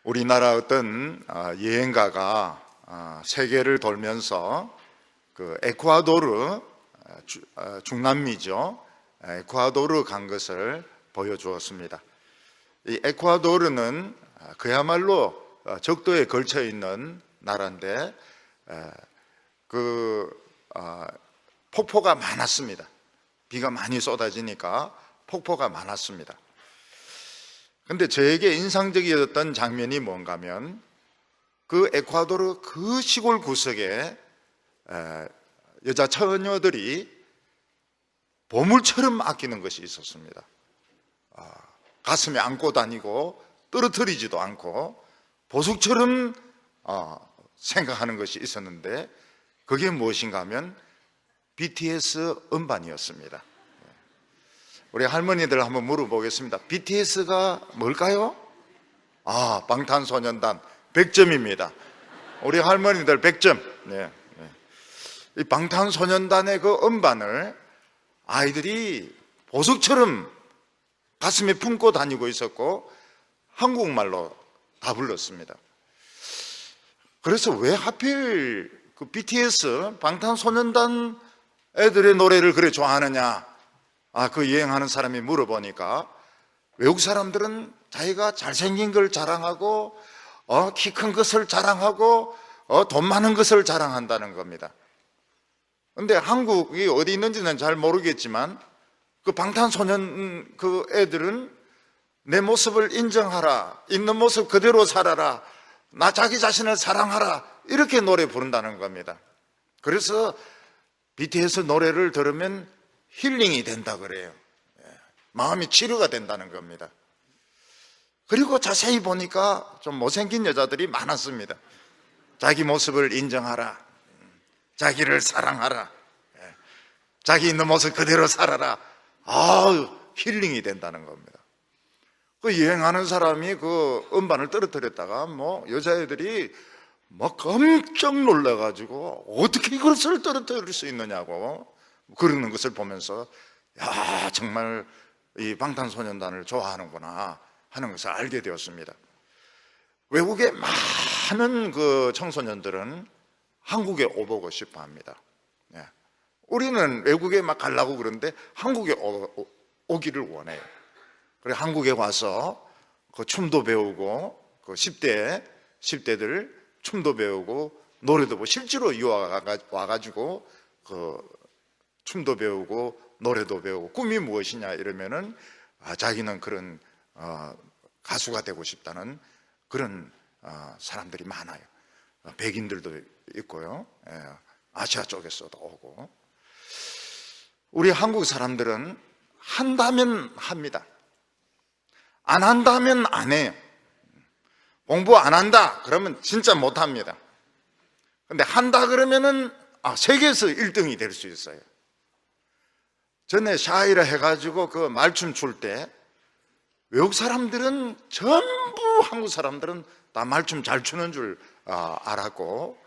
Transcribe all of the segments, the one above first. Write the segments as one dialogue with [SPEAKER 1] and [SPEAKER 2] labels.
[SPEAKER 1] 우리나라 어떤 여행가가 세계를 돌면서 그 에콰도르, 중남미죠. 에콰도르 간 것을 보여주었습니다. 이 에콰도르는 그야말로 적도에 걸쳐 있는 나라인데 폭포가 많았습니다. 비가 많이 쏟아지니까 폭포가 많았습니다. 근데 저에게 인상적이었던 장면이 뭔가 하면 그 에콰도르 그 시골 구석에 여자 처녀들이 보물처럼 아끼는 것이 있었습니다. 가슴에 안고 다니고 떨어뜨리지도 않고 보석처럼 생각하는 것이 있었는데 그게 무엇인가 하면 BTS 음반이었습니다. 우리 할머니들 한번 물어보겠습니다. BTS가 뭘까요? 방탄소년단 100점입니다. 우리 할머니들 100점. 네. 이 방탄소년단의 그 음반을 아이들이 보석처럼 가슴에 품고 다니고 있었고 한국말로 다 불렀습니다. 그래서 왜 하필 그 BTS 방탄소년단 애들의 노래를 그래 좋아하느냐? 그 여행하는 사람이 물어보니까 외국 사람들은 자기가 잘생긴 걸 자랑하고 키 큰 것을 자랑하고 돈 많은 것을 자랑한다는 겁니다. 근데 한국이 어디 있는지는 잘 모르겠지만 그 방탄소년 그 애들은 내 모습을 인정하라, 있는 모습 그대로 살아라, 나 자기 자신을 사랑하라, 이렇게 노래 부른다는 겁니다. 그래서 BTS 노래를 들으면 힐링이 된다 그래요. 마음이 치료가 된다는 겁니다. 그리고 자세히 보니까 좀 못생긴 여자들이 많았습니다. 자기 모습을 인정하라, 자기를 사랑하라, 자기 있는 모습 그대로 살아라. 힐링이 된다는 겁니다. 그 여행하는 사람이 그 음반을 떨어뜨렸다가 여자애들이 깜짝 놀라가지고 어떻게 이것을 떨어뜨릴 수 있느냐고 그러는 것을 보면서 정말 이 방탄소년단을 좋아하는구나 하는 것을 알게 되었습니다. 외국의 많은 그 청소년들은 한국에 오보고 싶어 합니다. 우리는 외국에 막 가려고 그러는데 한국에 오기를 원해요. 그래 한국에 와서 그 춤도 배우고 그 10대들 춤도 배우고 노래도 배우고 실제로 유학 와가지고 그 춤도 배우고 노래도 배우고 꿈이 무엇이냐 이러면은 자기는 그런 가수가 되고 싶다는 그런 사람들이 많아요. 백인들도 있고요. 아시아 쪽에서도 오고. 우리 한국 사람들은 한다면 합니다. 안 한다면 안 해요. 공부 안 한다 그러면 진짜 못 합니다. 근데 한다 그러면은 세계에서 1등이 될 수 있어요. 전에 샤이라 해가지고 그 말춤 출 때 외국 사람들은 전부 한국 사람들은 다 말춤 잘 추는 줄 알았고,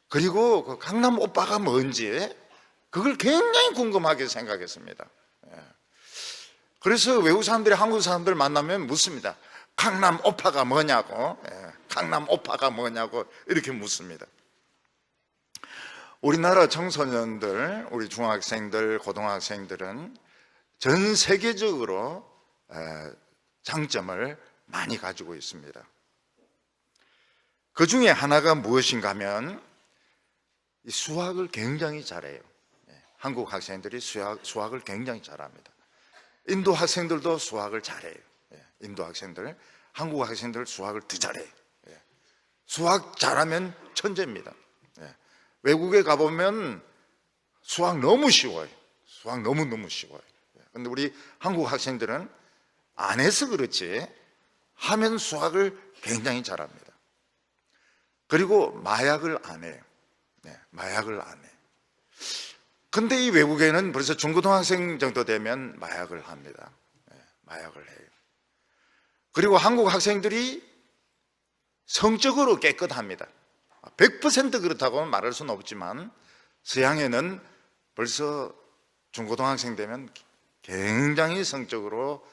[SPEAKER 1] 그리고 그 강남 오빠가 뭔지 그걸 굉장히 궁금하게 생각했습니다. 그래서 외국 사람들이 한국 사람들 만나면 묻습니다. 강남 오빠가 뭐냐고, 강남 오빠가 뭐냐고 이렇게 묻습니다. 우리나라 청소년들, 우리 중학생들, 고등학생들은 전 세계적으로 장점을 많이 가지고 있습니다. 그 중에 하나가 무엇인가 하면 수학을 굉장히 잘해요. 한국 학생들이 수학을 굉장히 잘합니다. 인도 학생들도 수학을 잘해요. 인도 학생들, 한국 학생들 수학을 더 잘해요. 수학 잘하면 천재입니다. 외국에 가보면 수학 너무 쉬워요. 수학 너무너무 쉬워요. 근데 우리 한국 학생들은 안 해서 그렇지 하면 수학을 굉장히 잘합니다. 그리고 마약을 안 해요. 마약을 안 해요. 근데 이 외국에는 벌써 중고등학생 정도 되면 마약을 합니다. 마약을 해요. 그리고 한국 학생들이 성적으로 깨끗합니다. 100% 그렇다고 말할 수는 없지만 서양에는 벌써 중고등학생 되면 굉장히 성적으로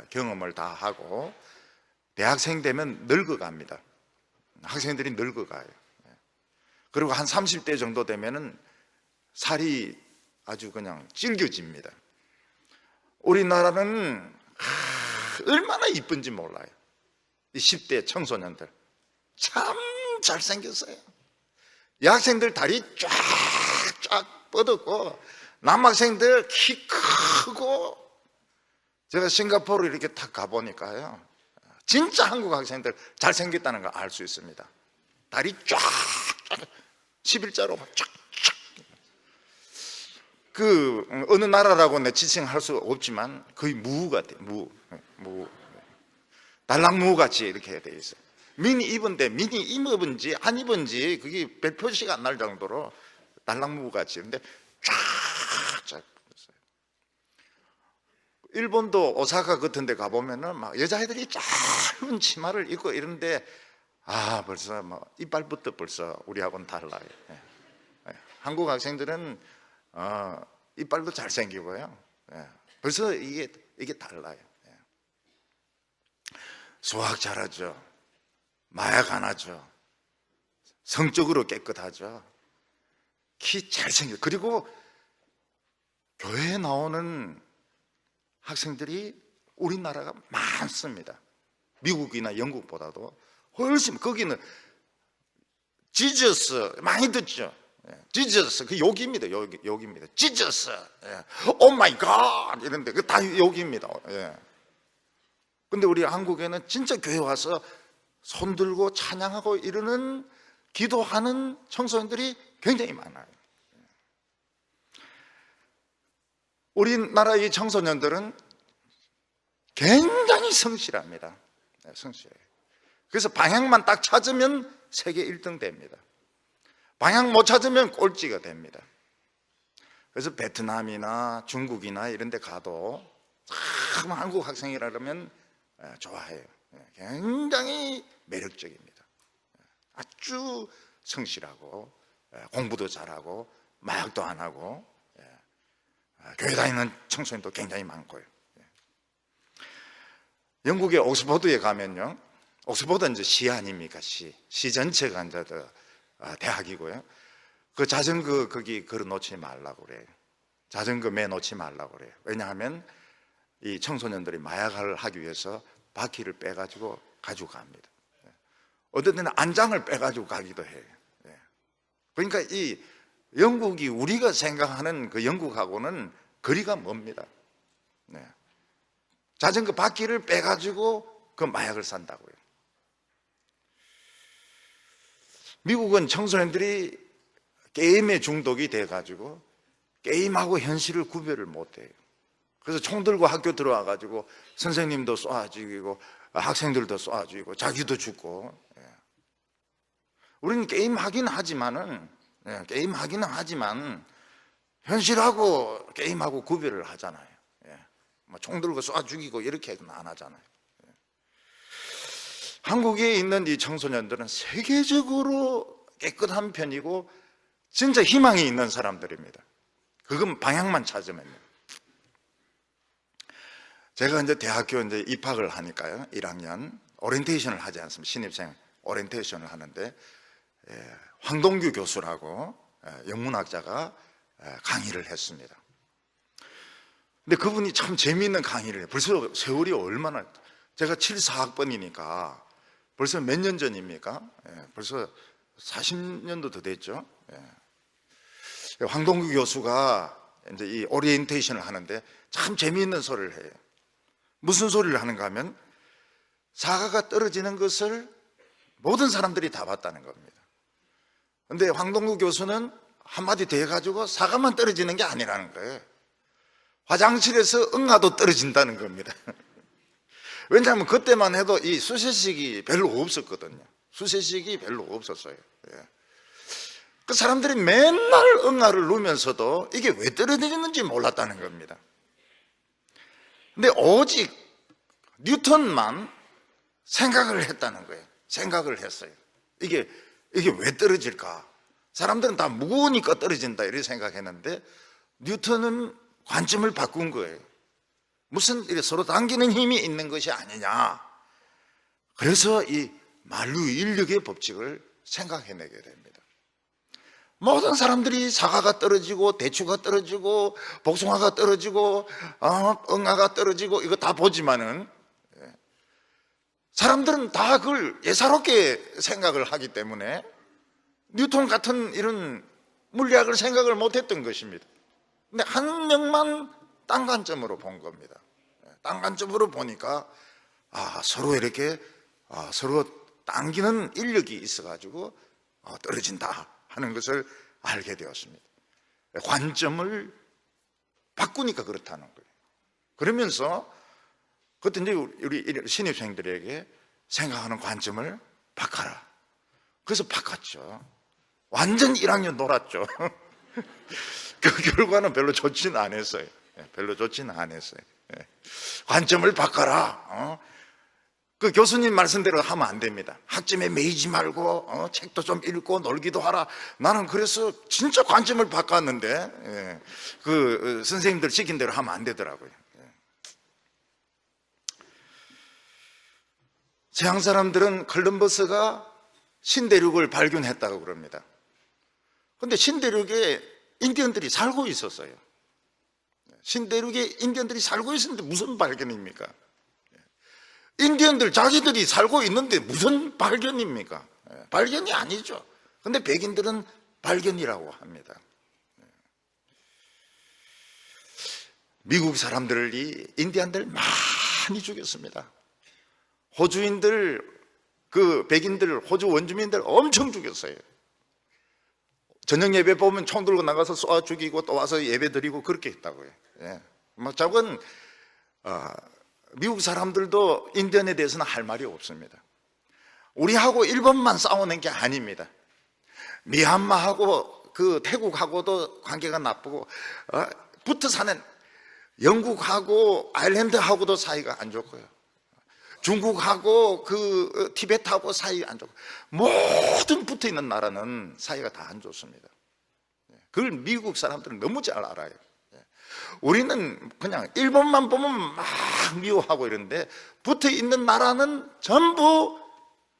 [SPEAKER 1] 경험을 다 하고 대학생 되면 늙어갑니다. 학생들이 늙어가요. 그리고 한 30대 정도 되면은 살이 아주 그냥 질겨집니다. 우리나라는 얼마나 이쁜지 몰라요. 이 10대 청소년들 참 잘생겼어요. 여학생들 다리 쫙쫙 뻗었고 남학생들 키 크고, 제가 싱가포르 이렇게 딱 가보니까요, 진짜 한국 학생들 잘생겼다는 걸 알 수 있습니다. 다리 쫙 11자로 쫙쫙. 어느 나라라고 내 지칭할 수 없지만 거의 무 같아요. 무. 달랑무 같이 이렇게 돼 있어요. 미니 입은데 미니 입은지 안 입은지 그게 별 표시가 안 날 정도로 달랑무 같이. 근데 쫙쫙. 일본도 오사카 같은 데 가보면은 막 여자애들이 짧은 치마를 입고 이런데, 벌써 뭐 이빨부터 벌써 우리하고는 달라요. 한국 학생들은 이빨도 잘생기고요. 벌써 이게 달라요. 수학 잘하죠. 마약 안 하죠. 성적으로 깨끗하죠. 키 잘생겨. 그리고 교회에 나오는 학생들이 우리나라가 많습니다. 미국이나 영국보다도 훨씬. 거기는 지저스 많이 듣죠. 지저스 그 욕입니다. 욕입니다. 지저스, 오 마이 갓 이런데 그 다 욕입니다. 근데 우리 한국에는 진짜 교회 와서 손 들고 찬양하고 이러는, 기도하는 청소년들이 굉장히 많아요. 우리나라의 청소년들은 굉장히 성실합니다. 성실해요. 그래서 방향만 딱 찾으면 세계 1등 됩니다. 방향 못 찾으면 꼴찌가 됩니다. 그래서 베트남이나 중국이나 이런 데 가도 참 한국 학생이라면 좋아해요. 굉장히 매력적입니다. 아주 성실하고 공부도 잘하고 마약도 안 하고 교회 다니는 청소년도 굉장히 많고요. 영국의 옥스퍼드에 가면요, 옥스퍼드는 이제 시 아닙니까? 시 전체가 이제 대학이고요. 그 자전거 거기 걸어 놓지 말라고 그래요. 자전거 매 놓지 말라고 그래요. 왜냐하면 이 청소년들이 마약을 하기 위해서 바퀴를 빼가지고 가지고 갑니다. 어떤 때는 안장을 빼가지고 가기도 해요. 그러니까 이 영국이 우리가 생각하는 그 영국하고는 거리가 멉니다. 자전거 바퀴를 빼가지고 그 마약을 산다고요. 미국은 청소년들이 게임에 중독이 돼가지고 게임하고 현실을 구별을 못해요. 그래서 총 들고 학교 들어와가지고 선생님도 쏴 죽이고 학생들도 쏴 죽이고 자기도 죽고. 우리는 게임하긴 하지만 현실하고 게임하고 구별을 하잖아요. 총 들고 쏴 죽이고 이렇게는 안 하잖아요. 한국에 있는 이 청소년들은 세계적으로 깨끗한 편이고 진짜 희망이 있는 사람들입니다. 그건 방향만 찾으면요. 제가 이제 대학교 이제 입학을 하니까요, 1학년 오리엔테이션을 하지 않습니까? 신입생 오리엔테이션을 하는데 황동규 교수라고 영문학자가 강의를 했습니다. 근데 그분이 참 재미있는 강의를 해요. 벌써 세월이 얼마나, 제가 74학번이니까 벌써 몇 년 전입니까? 벌써 40년도 더 됐죠. 황동규 교수가 이제 이 오리엔테이션을 하는데 참 재미있는 소리를 해요. 무슨 소리를 하는가 하면 사과가 떨어지는 것을 모든 사람들이 다 봤다는 겁니다. 근데 황동규 교수는 한마디 더 해가지고 사과만 떨어지는 게 아니라는 거예요. 화장실에서 응아도 떨어진다는 겁니다. 왜냐하면 그때만 해도 이 수세식이 별로 없었거든요. 수세식이 별로 없었어요. 그 사람들이 맨날 응아를 누면서도 이게 왜 떨어지는지 몰랐다는 겁니다. 근데 오직 뉴턴만 생각을 했다는 거예요. 생각을 했어요. 이게 왜 떨어질까? 사람들은 다 무거우니까 떨어진다 이렇게 생각했는데 뉴턴은 관점을 바꾼 거예요. 무슨 서로 당기는 힘이 있는 것이 아니냐. 그래서 이 만류 인력의 법칙을 생각해내게 됩니다. 모든 사람들이 사과가 떨어지고 대추가 떨어지고 복숭아가 떨어지고 응아가 떨어지고 이거 다 보지만은 사람들은 다 그걸 예사롭게 생각을 하기 때문에 뉴턴 같은 이런 물리학을 생각을 못했던 것입니다. 근데 한 명만 딴 관점으로 본 겁니다. 딴 관점으로 보니까 서로 이렇게 서로 당기는 인력이 있어가지고 떨어진다 하는 것을 알게 되었습니다. 관점을 바꾸니까 그렇다는 거예요. 그러면서 그때 이제 우리 신입생들에게 생각하는 관점을 바꿔라. 그래서 바꿨죠. 완전 1학년 놀았죠. 그 결과는 별로 좋지는 않았어요. 별로 좋지는 않았어요. 관점을 바꿔라. 그 교수님 말씀대로 하면 안 됩니다. 학점에 매이지 말고 책도 좀 읽고 놀기도 하라. 나는 그래서 진짜 관점을 바꿨는데 그 선생님들 시킨 대로 하면 안 되더라고요. 서양 사람들은 콜럼버스가 신대륙을 발견했다고 그럽니다. 그런데 신대륙에 인디언들이 살고 있었어요. 신대륙에 인디언들이 살고 있었는데 무슨 발견입니까? 인디언들 자기들이 살고 있는데 무슨 발견입니까? 발견이 아니죠. 그런데 백인들은 발견이라고 합니다. 미국 사람들이 인디언들 많이 죽였습니다. 호주인들, 그 백인들, 호주 원주민들 엄청 죽였어요. 저녁 예배 보면 총 들고 나가서 쏘아 죽이고 또 와서 예배 드리고 그렇게 했다고요. 작은 미국 사람들도 인디언에 대해서는 할 말이 없습니다. 우리하고 일본만 싸우는 게 아닙니다. 미얀마하고 그 태국하고도 관계가 나쁘고 붙어 사는 영국하고 아일랜드하고도 사이가 안 좋고요. 중국하고 그 티베트하고 사이 안 좋고 모든 붙어 있는 나라는 사이가 다 안 좋습니다. 그걸 미국 사람들은 너무 잘 알아요. 우리는 그냥 일본만 보면 막 미워하고 이러는데 붙어 있는 나라는 전부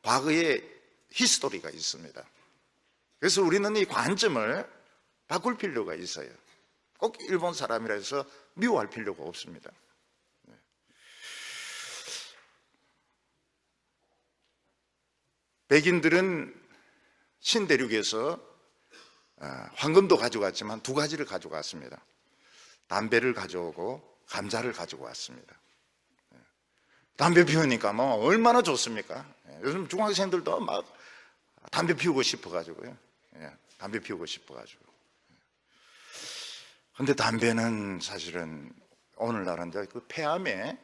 [SPEAKER 1] 과거의 히스토리가 있습니다. 그래서 우리는 이 관점을 바꿀 필요가 있어요. 꼭 일본 사람이라 해서 미워할 필요가 없습니다. 백인들은 신대륙에서 황금도 가져갔지만 두 가지를 가져갔습니다. 담배를 가져오고 감자를 가지고 왔습니다. 담배 피우니까 뭐 얼마나 좋습니까? 요즘 중학생들도 막 담배 피우고 싶어가지고요. 담배 피우고 싶어가지고. 근데 담배는 사실은 오늘날은 그 폐암의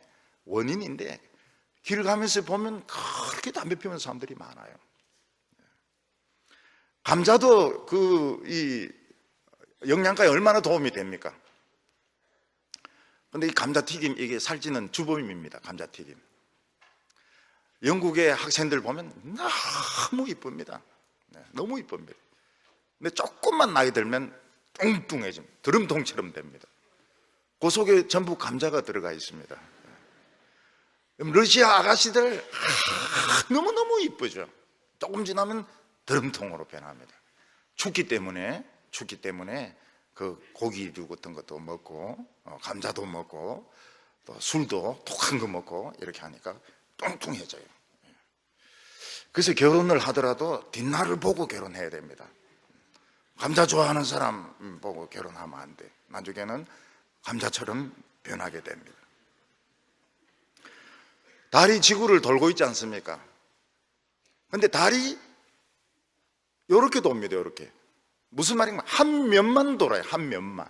[SPEAKER 1] 원인인데 길 가면서 보면 그렇게 담배 피우는 사람들이 많아요. 감자도 이 영양가에 얼마나 도움이 됩니까? 근데 이 감자튀김, 이게 살찌는 주범입니다. 감자튀김. 영국의 학생들 보면 너무 이쁩니다. 너무 이쁩니다. 근데 조금만 나이 들면 뚱뚱해집니다. 드럼통처럼 됩니다. 그 속에 전부 감자가 들어가 있습니다. 러시아 아가씨들 너무너무 이쁘죠. 조금 지나면 드럼통으로 변합니다. 춥기 때문에 그 고기류 같은 것도 먹고 감자도 먹고 또 술도 독한 거 먹고 이렇게 하니까 뚱뚱해져요. 그래서 결혼을 하더라도 뒷날을 보고 결혼해야 됩니다. 감자 좋아하는 사람 보고 결혼하면 안 돼. 나중에는 감자처럼 변하게 됩니다. 달이 지구를 돌고 있지 않습니까? 근데 달이 이렇게 돕니다. 이렇게. 무슨 말인가? 한 면만 돌아요. 한 면만.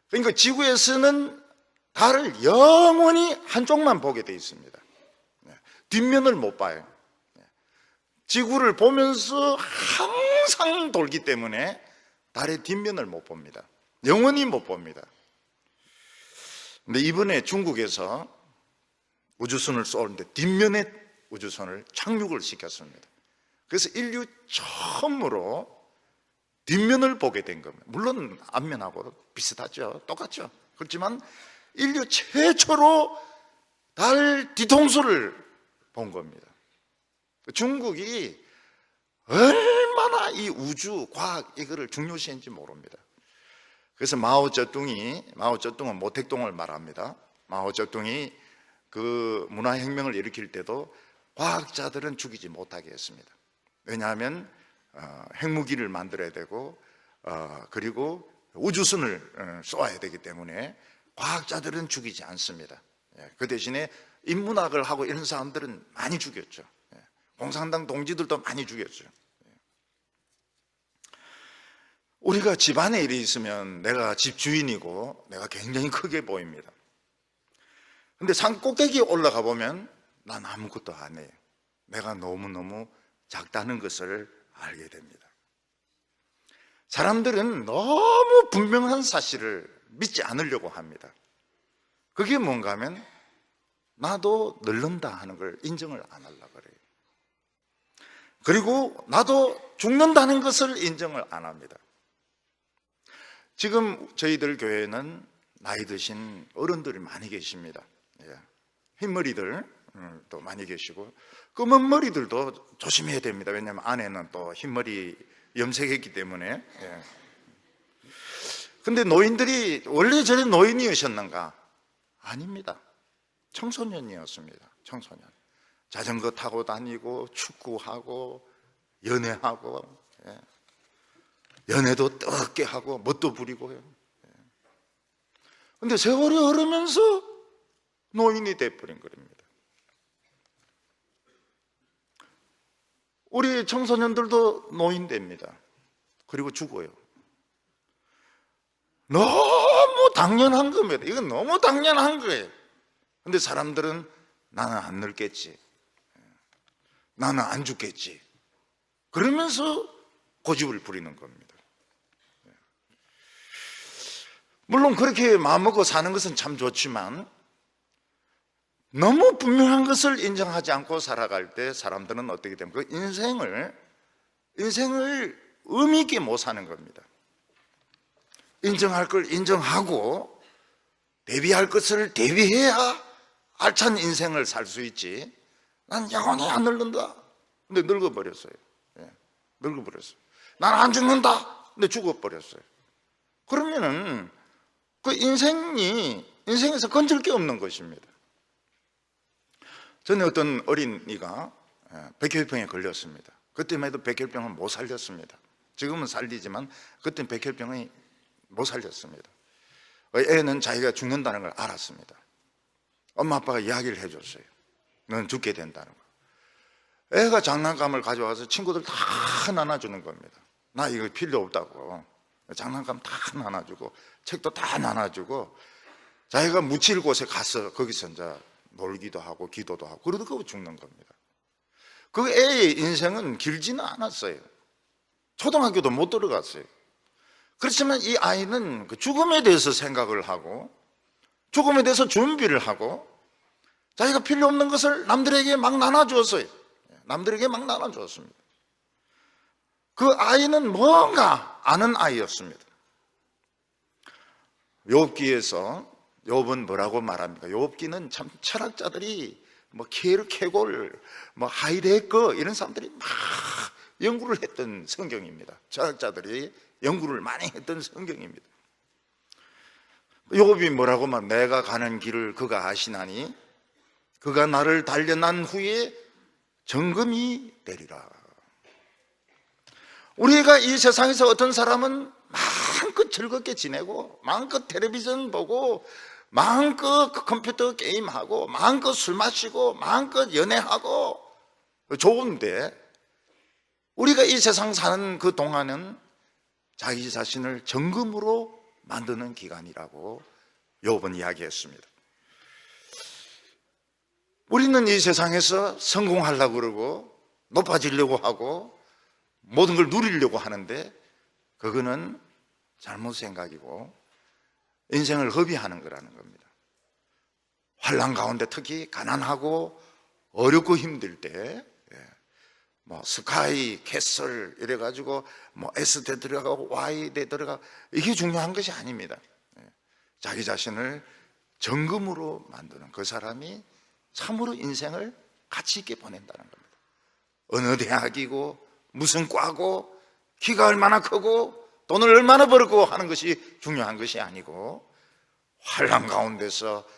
[SPEAKER 1] 그러니까 지구에서는 달을 영원히 한쪽만 보게 돼 있습니다. 뒷면을 못 봐요. 지구를 보면서 항상 돌기 때문에 달의 뒷면을 못 봅니다. 영원히 못 봅니다. 근데 이번에 중국에서 우주선을 쏘는데 뒷면에 우주선을 착륙을 시켰습니다. 그래서 인류 처음으로 뒷면을 보게 된 겁니다. 물론 앞면하고 비슷하죠. 똑같죠. 그렇지만 인류 최초로 달 뒤통수를 본 겁니다. 중국이 얼마나 이 우주, 과학 이거를 중요시했는지 모릅니다. 그래서 마오쩌둥은 모택동을 말합니다. 마오쩌둥이 그 문화혁명을 일으킬 때도 과학자들은 죽이지 못하게 했습니다. 왜냐하면 핵무기를 만들어야 되고 그리고 우주선을 쏘아야 되기 때문에 과학자들은 죽이지 않습니다. 그 대신에 인문학을 하고 이런 사람들은 많이 죽였죠. 공산당 동지들도 많이 죽였죠. 우리가 집안에 일이 있으면 내가 집 주인이고 내가 굉장히 크게 보입니다. 근데 산 꼭대기에 올라가 보면 난 아무것도 안 해요. 내가 너무너무 작다는 것을 알게 됩니다. 사람들은 너무 분명한 사실을 믿지 않으려고 합니다. 그게 뭔가 하면 나도 늙는다 하는 걸 인정을 안 하려고 그래요. 그리고 나도 죽는다는 것을 인정을 안 합니다. 지금 저희들 교회는 나이 드신 어른들이 많이 계십니다. 흰머리들 또 많이 계시고 검은 머리들도 조심해야 됩니다. 왜냐하면 아내는 또 흰머리 염색했기 때문에. 근데 노인들이 원래 저런 노인이셨는가? 아닙니다. 청소년이었습니다. 청소년. 자전거 타고 다니고 축구하고 연애하고 연애도 뜨겁게 하고 멋도 부리고요. 근데 세월이 흐르면서 노인이 돼버린 겁니다. 우리 청소년들도 노인 됩니다. 그리고 죽어요. 너무 당연한 겁니다. 이건 너무 당연한 거예요. 근데 사람들은 나는 안 늙겠지, 나는 안 죽겠지, 그러면서 고집을 부리는 겁니다. 물론 그렇게 마음먹고 사는 것은 참 좋지만 너무 분명한 것을 인정하지 않고 살아갈 때 사람들은 어떻게 됩니까? 인생을 의미 있게 못 사는 겁니다. 인정할 걸 인정하고 대비할 것을 대비해야 알찬 인생을 살 수 있지. 난 영원히 안 늙는다. 근데 늙어버렸어요. 늙어버렸어요. 난 안 죽는다. 근데 죽어버렸어요. 그러면은 그 인생에서 건질 게 없는 것입니다. 전에 어떤 어린이가 백혈병에 걸렸습니다. 그때만 해도 백혈병은 못 살렸습니다. 지금은 살리지만 그때는 백혈병이 못 살렸습니다. 애는 자기가 죽는다는 걸 알았습니다. 엄마 아빠가 이야기를 해줬어요. 넌 죽게 된다는 거. 애가 장난감을 가져와서 친구들 다 나눠주는 겁니다. 나 이거 필요 없다고. 장난감 다 나눠주고 책도 다 나눠주고 자기가 묻힐 곳에 가서 거기서 이제 놀기도 하고 기도도 하고 그러다가 죽는 겁니다. 그 애의 인생은 길지는 않았어요. 초등학교도 못 들어갔어요. 그렇지만 이 아이는 그 죽음에 대해서 생각을 하고 죽음에 대해서 준비를 하고 자기가 필요 없는 것을 남들에게 막 나눠주었어요. 남들에게 막 나눠주었습니다. 그 아이는 뭔가 아는 아이였습니다. 욥기에서 욥은 뭐라고 말합니까? 욥기는 참 철학자들이 뭐 케르케골, 뭐 하이데거 이런 사람들이 막 연구를 했던 성경입니다. 철학자들이 연구를 많이 했던 성경입니다. 욥이 뭐라고 말? 내가 가는 길을 그가 아시나니 그가 나를 단련한 후에 정금이 되리라. 우리가 이 세상에서 어떤 사람은 마음껏 즐겁게 지내고 마음껏 텔레비전 보고 마음껏 컴퓨터 게임하고 마음껏 술 마시고 마음껏 연애하고 좋은데 우리가 이 세상 사는 그 동안은 자기 자신을 정금으로 만드는 기간이라고 욥은 이야기했습니다. 우리는 이 세상에서 성공하려고 그러고 높아지려고 하고 모든 걸 누리려고 하는데 그거는 잘못 생각이고 인생을 허비하는 거라는 겁니다. 환난 가운데 특히 가난하고 어렵고 힘들 때 뭐 스카이 캐슬 이래가지고 뭐 S대 들어가고 Y대 들어가고 이게 중요한 것이 아닙니다. 자기 자신을 정금으로 만드는 그 사람이 참으로 인생을 가치 있게 보낸다는 겁니다. 어느 대학이고 무슨 과고 키가 얼마나 크고 돈을 얼마나 벌고 하는 것이 중요한 것이 아니고 환난 가운데서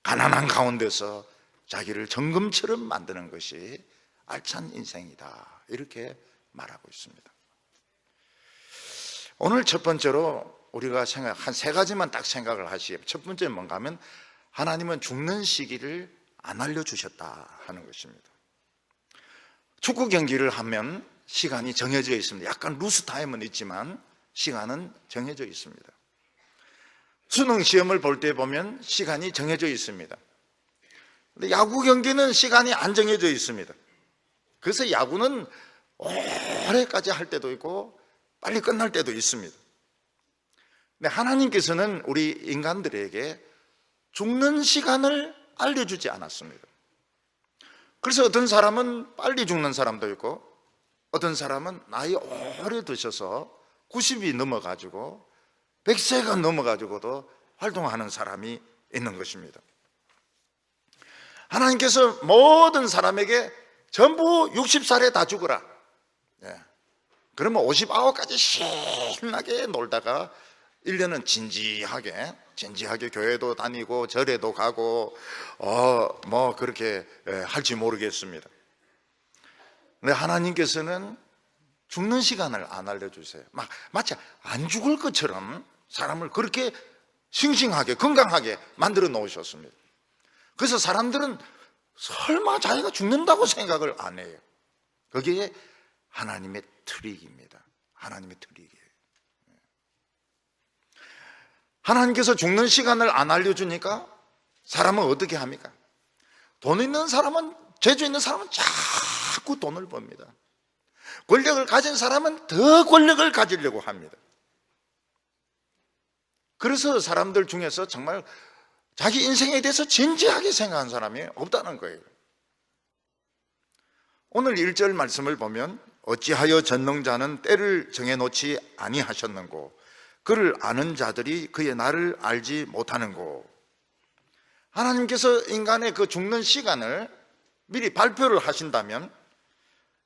[SPEAKER 1] 가난한 가운데서 자기를 정금처럼 만드는 것이 알찬 인생이다, 이렇게 말하고 있습니다. 오늘 첫 번째로 우리가 한 세 가지만 딱 생각을 하시오. 첫 번째는 뭔가 하면 하나님은 죽는 시기를 안 알려주셨다 하는 것입니다. 축구 경기를 하면 시간이 정해져 있습니다. 약간 루스 타임은 있지만 시간은 정해져 있습니다. 수능 시험을 볼 때 보면 시간이 정해져 있습니다. 근데 야구 경기는 시간이 안 정해져 있습니다. 그래서 야구는 오래까지 할 때도 있고 빨리 끝날 때도 있습니다. 근데 하나님께서는 우리 인간들에게 죽는 시간을 알려주지 않았습니다. 그래서 어떤 사람은 빨리 죽는 사람도 있고 어떤 사람은 나이 오래 드셔서 90이 넘어가지고 100세가 넘어가지고도 활동하는 사람이 있는 것입니다. 하나님께서 모든 사람에게 전부 60살에 다 죽어라. 그러면 59까지 신나게 놀다가 1년은 진지하게 교회도 다니고 절에도 가고 뭐 그렇게 할지 모르겠습니다. 근데 하나님께서는 죽는 시간을 안 알려주세요. 마치 안 죽을 것처럼 사람을 그렇게 싱싱하게 건강하게 만들어 놓으셨습니다. 그래서 사람들은 설마 자기가 죽는다고 생각을 안 해요. 그게 하나님의 트릭입니다. 하나님의 트릭이에요. 하나님께서 죽는 시간을 안 알려주니까 사람은 어떻게 합니까? 돈 있는 사람은, 재주 있는 사람은 자꾸 돈을 법니다. 권력을 가진 사람은 더 권력을 가지려고 합니다. 그래서 사람들 중에서 정말 자기 인생에 대해서 진지하게 생각한 사람이 없다는 거예요. 오늘 1절 말씀을 보면 어찌하여 전능자는 때를 정해놓지 아니하셨는고 그를 아는 자들이 그의 날을 알지 못하는고. 하나님께서 인간의 그 죽는 시간을 미리 발표를 하신다면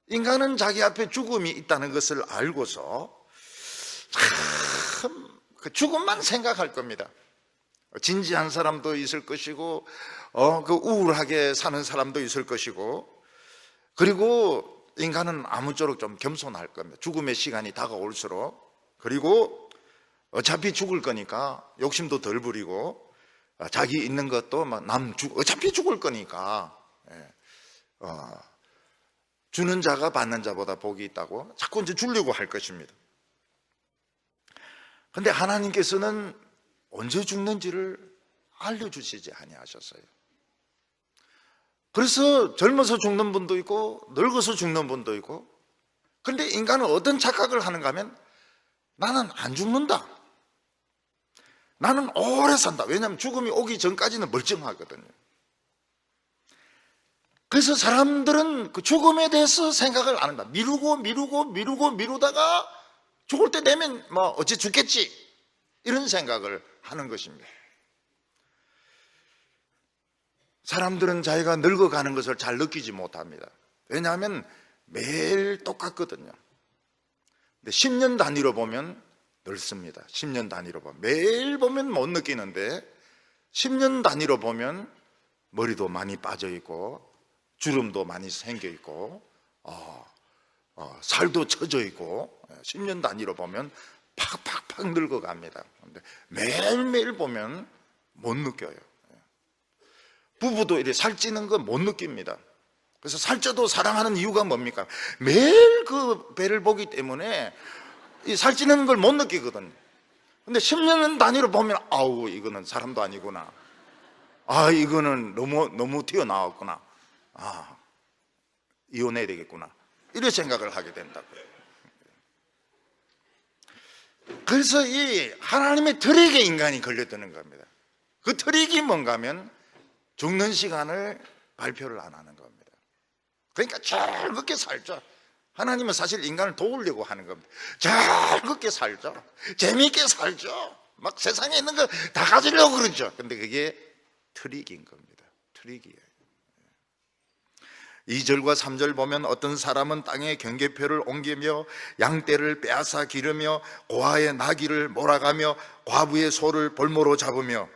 [SPEAKER 1] 인간은 자기 앞에 죽음이 있다는 것을 알고서 참 그 죽음만 생각할 겁니다. 진지한 사람도 있을 것이고 그 우울하게 사는 사람도 있을 것이고, 그리고 인간은 아무쪼록 좀 겸손할 겁니다. 죽음의 시간이 다가올수록. 그리고 어차피 죽을 거니까 욕심도 덜 부리고 자기 있는 것도 어차피 죽을 거니까 주는 자가 받는 자보다 복이 있다고 자꾸 이제 주려고 할 것입니다. 그런데 하나님께서는 언제 죽는지를 알려주시지 아니하셨어요. 그래서 젊어서 죽는 분도 있고 늙어서 죽는 분도 있고. 그런데 인간은 어떤 착각을 하는가 하면 나는 안 죽는다, 나는 오래 산다. 왜냐하면 죽음이 오기 전까지는 멀쩡하거든요. 그래서 사람들은 그 죽음에 대해서 생각을 안 한다. 미루다가 죽을 때 되면 뭐 어째 죽겠지, 이런 생각을 하는 것입니다. 사람들은 자기가 늙어가는 것을 잘 느끼지 못합니다. 왜냐하면 매일 똑같거든요. 근데 10년 단위로 보면 늙습니다. 10년 단위로 보면 매일 보면 못 느끼는데 10년 단위로 보면 머리도 많이 빠져 있고 주름도 많이 생겨 있고 살도 처져 있고 10년 단위로 보면 팍팍팍 늙어갑니다. 근데 매일매일 보면 못 느껴요. 부부도 이렇게 살찌는 거 못 느낍니다. 그래서 살쪄도 사랑하는 이유가 뭡니까? 매일 그 배를 보기 때문에 이 살찌는 걸 못 느끼거든요. 근데 10년 단위로 보면 아우 이거는 사람도 아니구나, 이거는 너무 튀어나왔구나, 이혼해야 되겠구나, 이런 생각을 하게 된다고요. 그래서 이 하나님의 트릭에 인간이 걸려드는 겁니다. 그 트릭이 뭔가 하면 죽는 시간을 발표를 안 하는 겁니다. 그러니까 즐겁게 살죠. 하나님은 사실 인간을 도우려고 하는 겁니다. 즐겁게 살죠. 재미있게 살죠. 막 세상에 있는 거 다 가지려고 그러죠. 근데 그게 트릭인 겁니다. 트릭이에요. 2절과 3절 보면 어떤 사람은 땅에 경계표를 옮기며 양떼를 빼앗아 기르며 고아의 나귀를 몰아가며 과부의 소를 볼모로 잡으며.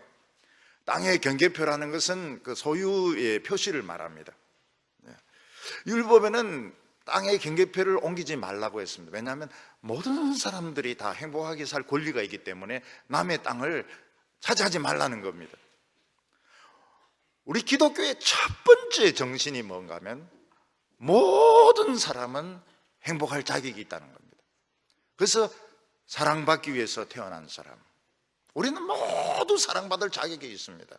[SPEAKER 1] 땅의 경계표라는 것은 그 소유의 표시를 말합니다. 율법에는 땅의 경계표를 옮기지 말라고 했습니다. 왜냐하면 모든 사람들이 다 행복하게 살 권리가 있기 때문에 남의 땅을 차지하지 말라는 겁니다. 우리 기독교의 첫 번째 정신이 뭔가 하면 모든 사람은 행복할 자격이 있다는 겁니다. 그래서 사랑받기 위해서 태어난 사람, 우리는 모두 사랑받을 자격이 있습니다.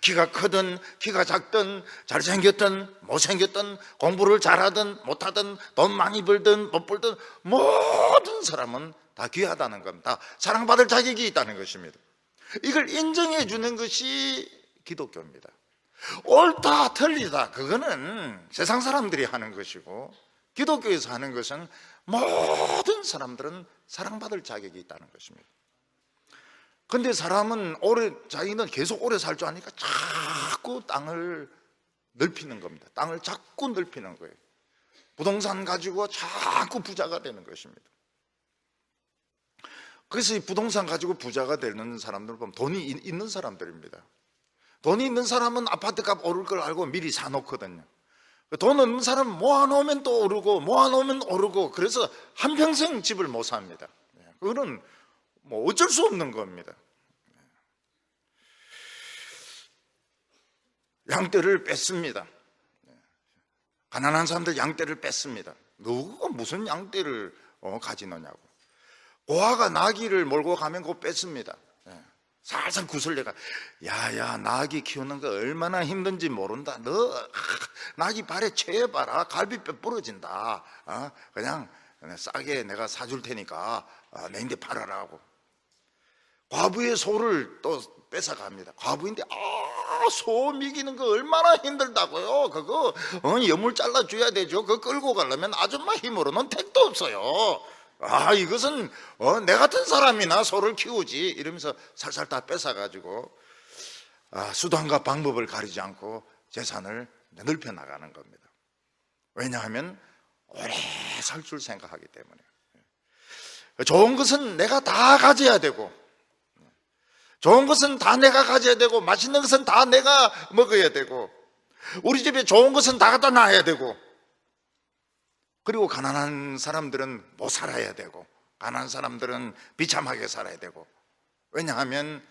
[SPEAKER 1] 키가 크든 키가 작든 잘생겼든 못생겼든 공부를 잘하든 못하든 돈 많이 벌든 못 벌든 모든 사람은 다 귀하다는 겁니다. 사랑받을 자격이 있다는 것입니다. 이걸 인정해 주는 것이 기독교입니다. 옳다 틀리다 그거는 세상 사람들이 하는 것이고, 기독교에서 하는 것은 모든 사람들은 사랑받을 자격이 있다는 것입니다. 근데 사람은 자기는 계속 오래 살 줄 아니까 자꾸 땅을 넓히는 겁니다. 땅을 자꾸 넓히는 거예요. 부동산 가지고 자꾸 부자가 되는 것입니다. 그래서 이 부동산 가지고 부자가 되는 사람들 보면 돈이 있는 사람들입니다. 돈이 있는 사람은 아파트값 오를 걸 알고 미리 사놓거든요. 돈 없는 사람은 모아놓으면 또 오르고 모아놓으면 오르고, 그래서 한평생 집을 못 삽니다. 그거는 뭐 어쩔 수 없는 겁니다. 양떼를 뺐습니다. 가난한 사람들 양떼를 뺐습니다. 누가 무슨 양떼를 가지느냐고. 고아가 나귀를 몰고 가면 그거 뺐습니다. 살살 구슬려가, 야야 나귀 키우는 거 얼마나 힘든지 모른다. 너 나귀 발에 채봐라. 갈비뼈 부러진다. 그냥 싸게 내가 사줄 테니까 내인데 팔아라고. 과부의 소를 또 뺏어갑니다. 과부인데 소 미기는 거 얼마나 힘들다고요. 그거 여물 잘라줘야 되죠. 그거 끌고 가려면 아줌마 힘으로는 택도 없어요. 이것은 내 같은 사람이나 소를 키우지, 이러면서 살살 다 뺏어가지고 수단과 방법을 가리지 않고 재산을 넓혀 나가는 겁니다. 왜냐하면 오래 살 줄 생각하기 때문에. 좋은 것은 내가 다 가져야 되고, 좋은 것은 다 내가 가져야 되고, 맛있는 것은 다 내가 먹어야 되고, 우리 집에 좋은 것은 다 갖다 놔야 되고, 그리고 가난한 사람들은 못 살아야 되고, 가난한 사람들은 비참하게 살아야 되고. 왜냐하면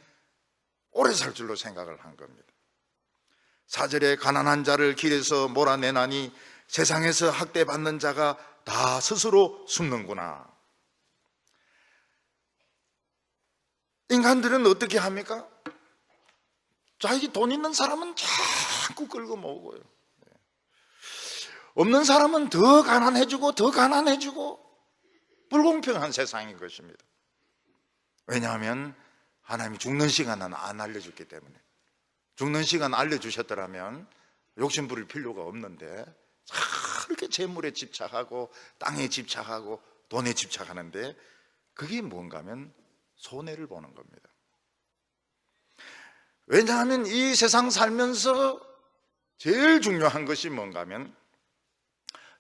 [SPEAKER 1] 오래 살 줄로 생각을 한 겁니다. 4절에 가난한 자를 길에서 몰아내나니 세상에서 학대받는 자가 다 스스로 숨는구나. 인간들은 어떻게 합니까? 자기 돈 있는 사람은 자꾸 끌고 모으고요. 없는 사람은 더 가난해지고 더 가난해지고, 불공평한 세상인 것입니다. 왜냐하면 하나님이 죽는 시간은 안 알려줬기 때문에. 죽는 시간 알려주셨더라면 욕심 부릴 필요가 없는데 그렇게 재물에 집착하고 땅에 집착하고 돈에 집착하는데, 그게 뭔가 하면 손해를 보는 겁니다. 왜냐하면 이 세상 살면서 제일 중요한 것이 뭔가 하면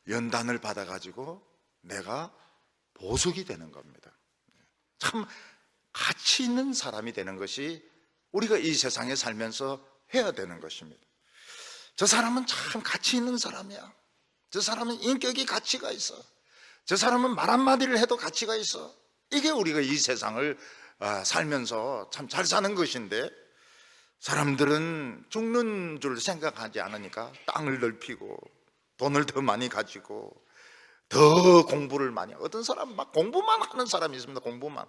[SPEAKER 1] 연단을 받아가지고 내가 보석이 되는 겁니다. 참 가치 있는 사람이 되는 것이 우리가 이 세상에 살면서 해야 되는 것입니다. 저 사람은 참 가치 있는 사람이야. 저 사람은 인격이 가치가 있어. 저 사람은 말 한마디를 해도 가치가 있어. 이게 우리가 이 세상을 살면서 참 잘 사는 것인데, 사람들은 죽는 줄 생각하지 않으니까 땅을 넓히고 돈을 더 많이 가지고 더 공부를 많이 하고, 어떤 사람 막 공부만 하는 사람이 있습니다. 공부만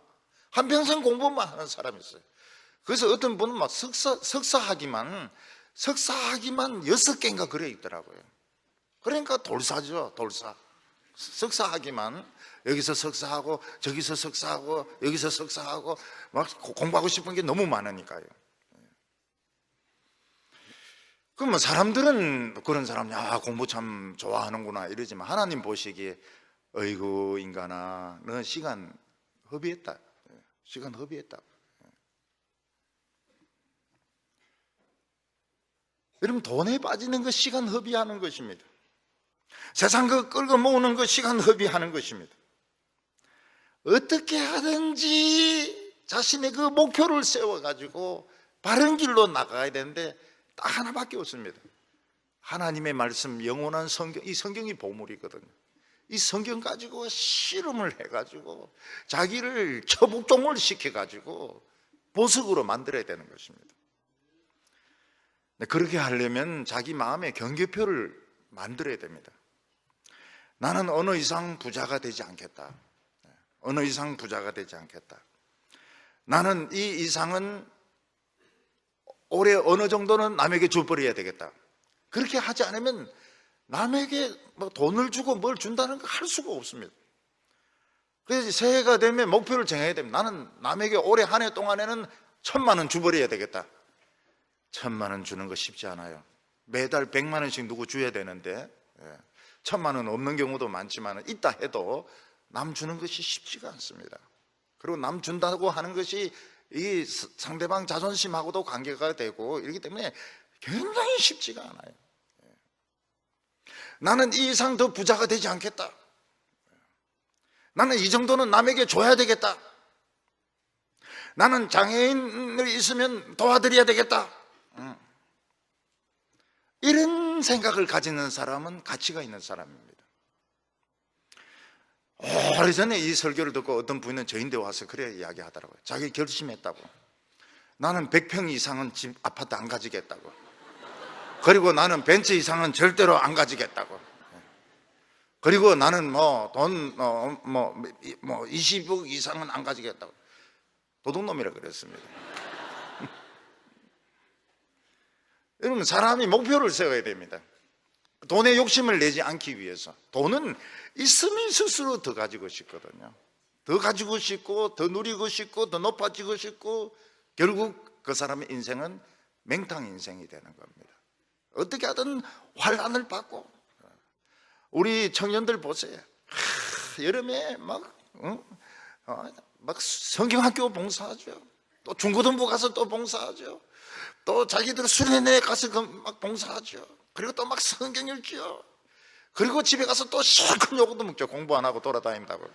[SPEAKER 1] 한평생 공부만 하는 사람이 있어요. 그래서 어떤 분은 막 석사학위만 6개인가 그래 있더라고요. 그러니까 돌사죠. 돌사. 석사학위만 여기서 석사하고 저기서 석사하고 여기서 석사하고 막 공부하고 싶은 게 너무 많으니까요. 그러면 사람들은 그런 사람, 공부 참 좋아하는구나 이러지만, 하나님 보시기에 어이구 인간아, 너는 시간 허비했다. 시간 허비했다. 여러분, 돈에 빠지는 것 시간 허비하는 것입니다. 세상 그 끌고 모으는 거 시간 허비하는 것입니다. 어떻게 하든지 자신의 그 목표를 세워가지고 바른 길로 나가야 되는데 딱 하나밖에 없습니다. 하나님의 말씀, 영원한 성경, 이 성경이 보물이거든요. 이 성경 가지고 실험을 해가지고 자기를 처복종을 시켜가지고 보석으로 만들어야 되는 것입니다. 그렇게 하려면 자기 마음의 경계표를 만들어야 됩니다. 나는 어느 이상 부자가 되지 않겠다. 어느 이상 부자가 되지 않겠다. 나는 이 이상은 올해 어느 정도는 남에게 줘버려야 되겠다. 그렇게 하지 않으면 남에게 뭐 돈을 주고 뭘 준다는 거 할 수가 없습니다. 그래서 새해가 되면 목표를 정해야 됩니다. 나는 남에게 올해 한 해 동안에는 1,000만 원 줘버려야 되겠다. 1,000만 원 주는 거 쉽지 않아요. 매달 100만 원씩 누구 줘야 되는데 1,000만 원 없는 경우도 많지만 있다 해도 남 주는 것이 쉽지가 않습니다. 그리고 남 준다고 하는 것이 이 상대방 자존심하고도 관계가 되고 이렇기 때문에 굉장히 쉽지가 않아요. 나는 이 이상 더 부자가 되지 않겠다. 나는 이 정도는 남에게 줘야 되겠다. 나는 장애인을 있으면 도와드려야 되겠다. 이런 생각을 가지는 사람은 가치가 있는 사람입니다. 오래전에 이 설교를 듣고 어떤 분은 저인데 와서 그래 이야기하더라고요. 자기 결심했다고. 나는 100평 이상은 집 아파트 안 가지겠다고. 그리고 나는 벤츠 이상은 절대로 안 가지겠다고. 그리고 나는 돈 20억 이상은 안 가지겠다고. 도둑놈이라 그랬습니다. 여러분, 사람이 목표를 세워야 됩니다. 돈에 욕심을 내지 않기 위해서. 돈은 있으면 스스로 더 가지고 싶거든요. 더 가지고 싶고 더 누리고 싶고 더 높아지고 싶고 결국 그 사람의 인생은 맹탕 인생이 되는 겁니다. 어떻게 하든 환란을 받고. 우리 청년들 보세요. 여름에 막 성경학교 봉사하죠. 또 중고등부 가서 또 봉사하죠. 또 자기들 수련회 가서 막 봉사하죠. 그리고 또 막 성경 읽죠. 그리고 집에 가서 또 실컷 요거도 먹죠. 공부 안 하고 돌아다닌다고.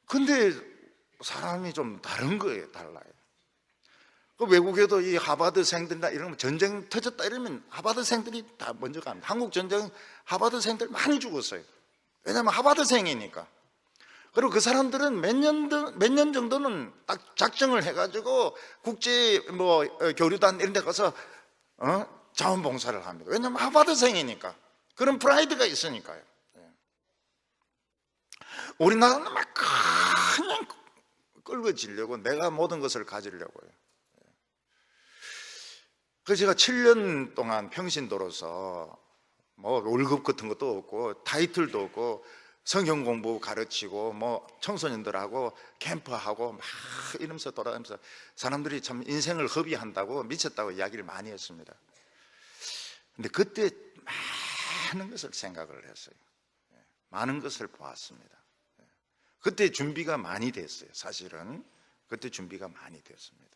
[SPEAKER 1] 근데 사람이 좀 다른 거예요. 달라요. 그 외국에도 이 하버드생들이나 이런 거 전쟁 터졌다 이러면 하버드생들이 다 먼저 갑니다. 한국 전쟁 하버드생들 많이 죽었어요. 왜냐하면 하버드생이니까. 그리고 그 사람들은 몇 년 정도는 딱 작정을 해가지고 국제 교류단 이런 데 가서 자원봉사를 합니다. 왜냐하면 하버드생이니까. 그런 프라이드가 있으니까요. 우리나라는 막 그냥 끌어지려고 내가 모든 것을 가지려고요. 그래서 제가 7년 동안 평신도로서 월급 같은 것도 없고 타이틀도 없고 성경 공부 가르치고 청소년들하고 캠프하고 막 이러면서 돌아다니면서 사람들이 참 인생을 허비한다고 미쳤다고 이야기를 많이 했습니다. 근데 그때 많은 것을 생각을 했어요. 많은 것을 보았습니다. 그때 준비가 많이 됐어요. 사실은 그때 준비가 많이 됐습니다.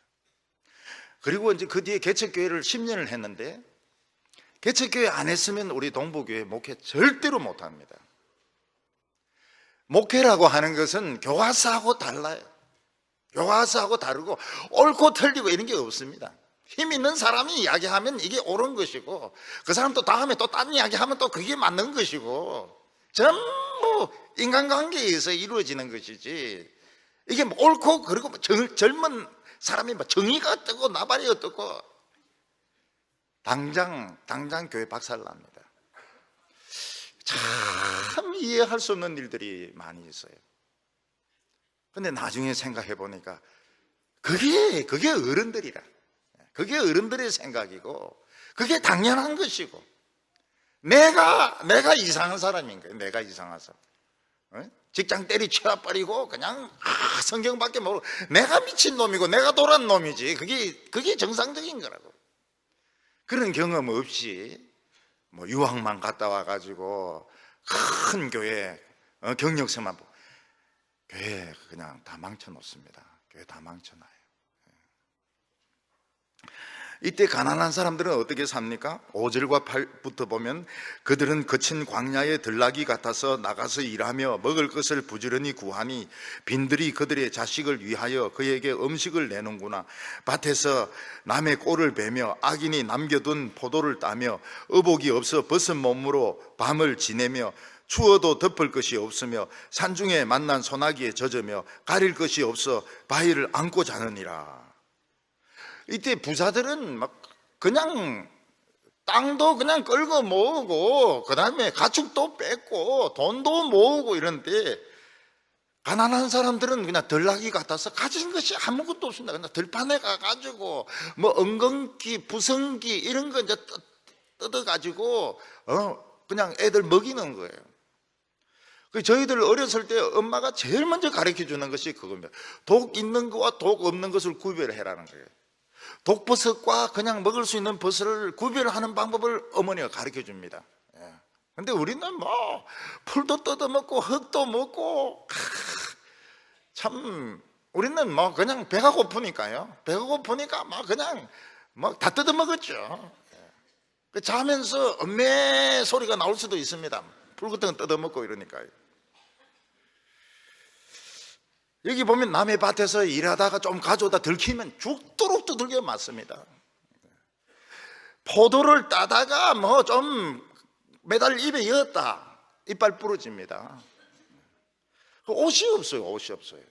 [SPEAKER 1] 그리고 이제 그 뒤에 개척교회를 10년을 했는데 개척교회 안 했으면 우리 동부교회 목회 절대로 못합니다. 목회라고 하는 것은 교화사하고 달라요. 교화사하고 다르고 옳고 틀리고 이런 게 없습니다. 힘 있는 사람이 이야기하면 이게 옳은 것이고 그 사람 또 다음에 또 딴 이야기하면 또 그게 맞는 것이고 전부 인간관계에 의해서 이루어지는 것이지 이게 옳고 그리고 젊은 사람이 정의가 어떻고 나발이 어떻고 당장 교회 박살납니다. 참 이해할 수 없는 일들이 많이 있어요. 근데 나중에 생각해 보니까 그게 어른들이라. 그게 어른들의 생각이고 그게 당연한 것이고 내가 이상한 사람인 거예요. 내가 이상한 사람. 직장 때리쳐버리고 그냥 성경밖에 모르고 내가 미친 놈이고 내가 도란 놈이지 그게 정상적인 거라고. 그런 경험 없이 유학만 갔다 와가지고 큰 교회 경력서만 보고 교회 그냥 다 망쳐놓습니다. 교회 다 망쳐놔요. 이때 가난한 사람들은 어떻게 삽니까? 5절과 8부터 보면 그들은 거친 광야의 들나귀 같아서 나가서 일하며 먹을 것을 부지런히 구하니 빈들이 그들의 자식을 위하여 그에게 음식을 내는구나. 밭에서 남의 꼴을 베며 악인이 남겨둔 포도를 따며 의복이 없어 벗은 몸으로 밤을 지내며 추워도 덮을 것이 없으며 산중에 만난 소나기에 젖으며 가릴 것이 없어 바위를 안고 자느니라. 이때 부자들은 막 그냥 땅도 그냥 끌고 모으고 그 다음에 가축도 뺏고 돈도 모으고 이런데, 가난한 사람들은 그냥 들나귀 같아서 가진 것이 아무것도 없습니다. 그냥 들판에 가가지고 뭐 엉겅퀴, 부성기 이런 거 이제 뜯어가지고 그냥 애들 먹이는 거예요. 저희들 어렸을 때 엄마가 제일 먼저 가르쳐 주는 것이 그겁니다. 독 있는 것과 독 없는 것을 구별해라는 거예요. 독버섯과 그냥 먹을 수 있는 버섯을 구별하는 방법을 어머니가 가르쳐 줍니다. 근데 우리는 뭐 풀도 뜯어먹고 흙도 먹고, 참 우리는 뭐 그냥 배가 고프니까요. 배가 고프니까 막 그냥 뭐 다 뜯어먹었죠. 자면서 엄매 소리가 나올 수도 있습니다. 풀 같은 거 뜯어먹고 이러니까요. 여기 보면 남의 밭에서 일하다가 좀 가져오다 들키면 죽도록 두들겨 맞습니다. 포도를 따다가 뭐 좀 매달 입에 이었다, 이빨 부러집니다. 옷이 없어요. 옷이 없어요.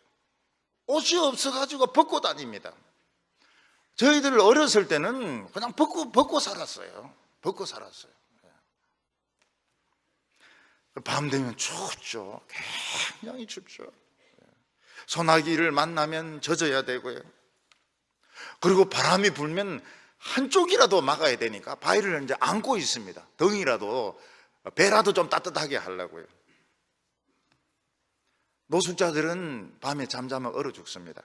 [SPEAKER 1] 옷이 없어가지고 벗고 다닙니다. 저희들 어렸을 때는 그냥 벗고 살았어요. 벗고 살았어요. 밤 되면 춥죠. 굉장히 춥죠. 소나기를 만나면 젖어야 되고요. 그리고 바람이 불면 한쪽이라도 막아야 되니까 바위를 이제 안고 있습니다. 등이라도, 배라도 좀 따뜻하게 하려고요. 노숙자들은 밤에 잠자면 얼어 죽습니다.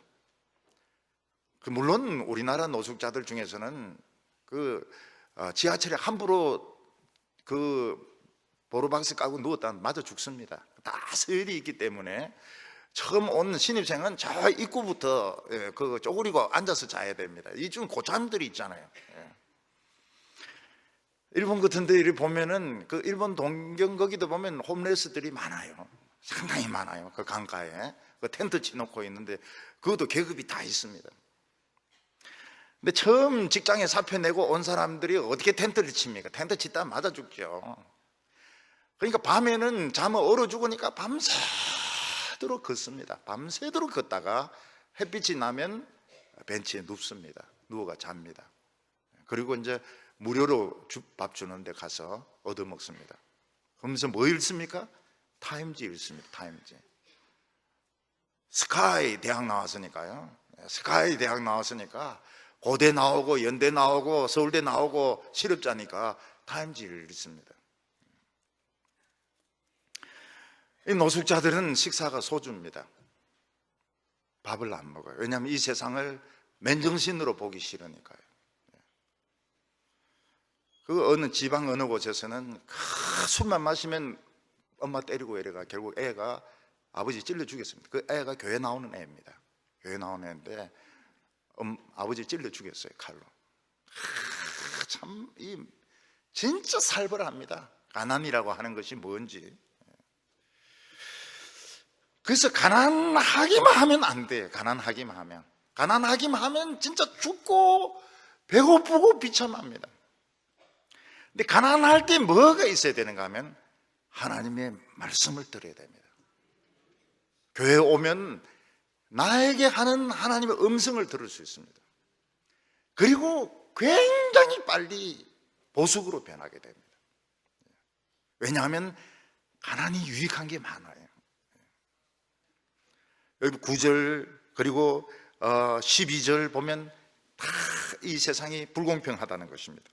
[SPEAKER 1] 물론 우리나라 노숙자들 중에서는 지하철에 함부로 보루박스 까고 누웠다면 맞아 죽습니다. 다 서열이 있기 때문에 처음 온 신입생은 저 입구부터 쪼그리고 앉아서 자야 됩니다. 이중 고참들이 있잖아요. 일본 같은 데 보면은 일본 동경 거기도 보면 홈레스들이 많아요. 상당히 많아요. 그 강가에 텐트 치놓고 있는데 그것도 계급이 다 있습니다. 근데 처음 직장에 사표 내고 온 사람들이 어떻게 텐트를 칩니까? 텐트 치다 맞아 죽죠. 그러니까 밤에는 잠을 얼어 죽으니까 밤새도록 걷습니다. 밤새도록 걷다가 햇빛이 나면 벤치에 눕습니다. 누워가 잡니다. 그리고 이제 무료로 밥 주는 데 가서 얻어먹습니다. 그러면서 뭐 읽습니까? 타임지 읽습니다. 타임지. 스카이 대학 나왔으니까요. 스카이 대학 나왔으니까 고대 나오고 연대 나오고 서울대 나오고 실업자니까 타임지를 읽습니다. 이 노숙자들은 식사가 소주입니다. 밥을 안 먹어요. 왜냐하면 이 세상을 맨정신으로 보기 싫으니까요. 어느 지방 어느 곳에서는 술만 마시면 엄마 때리고 이래가 결국 애가 아버지 찔러 죽였습니다. 그 애가 교회 나오는 애입니다. 교회 나오는 애인데 아버지 찔러 죽였어요, 칼로. 참 진짜 살벌합니다. 가난이라고 하는 것이 뭔지. 그래서 가난하기만 하면 안 돼요. 가난하기만 하면 진짜 죽고 배고프고 비참합니다. 근데 가난할 때 뭐가 있어야 되는가 하면 하나님의 말씀을 들어야 됩니다. 교회에 오면 나에게 하는 하나님의 음성을 들을 수 있습니다. 그리고 굉장히 빨리 보석으로 변하게 됩니다. 왜냐하면 가난이 유익한 게 많아요. 여기 9절 그리고 12절 보면 다 이 세상이 불공평하다는 것입니다.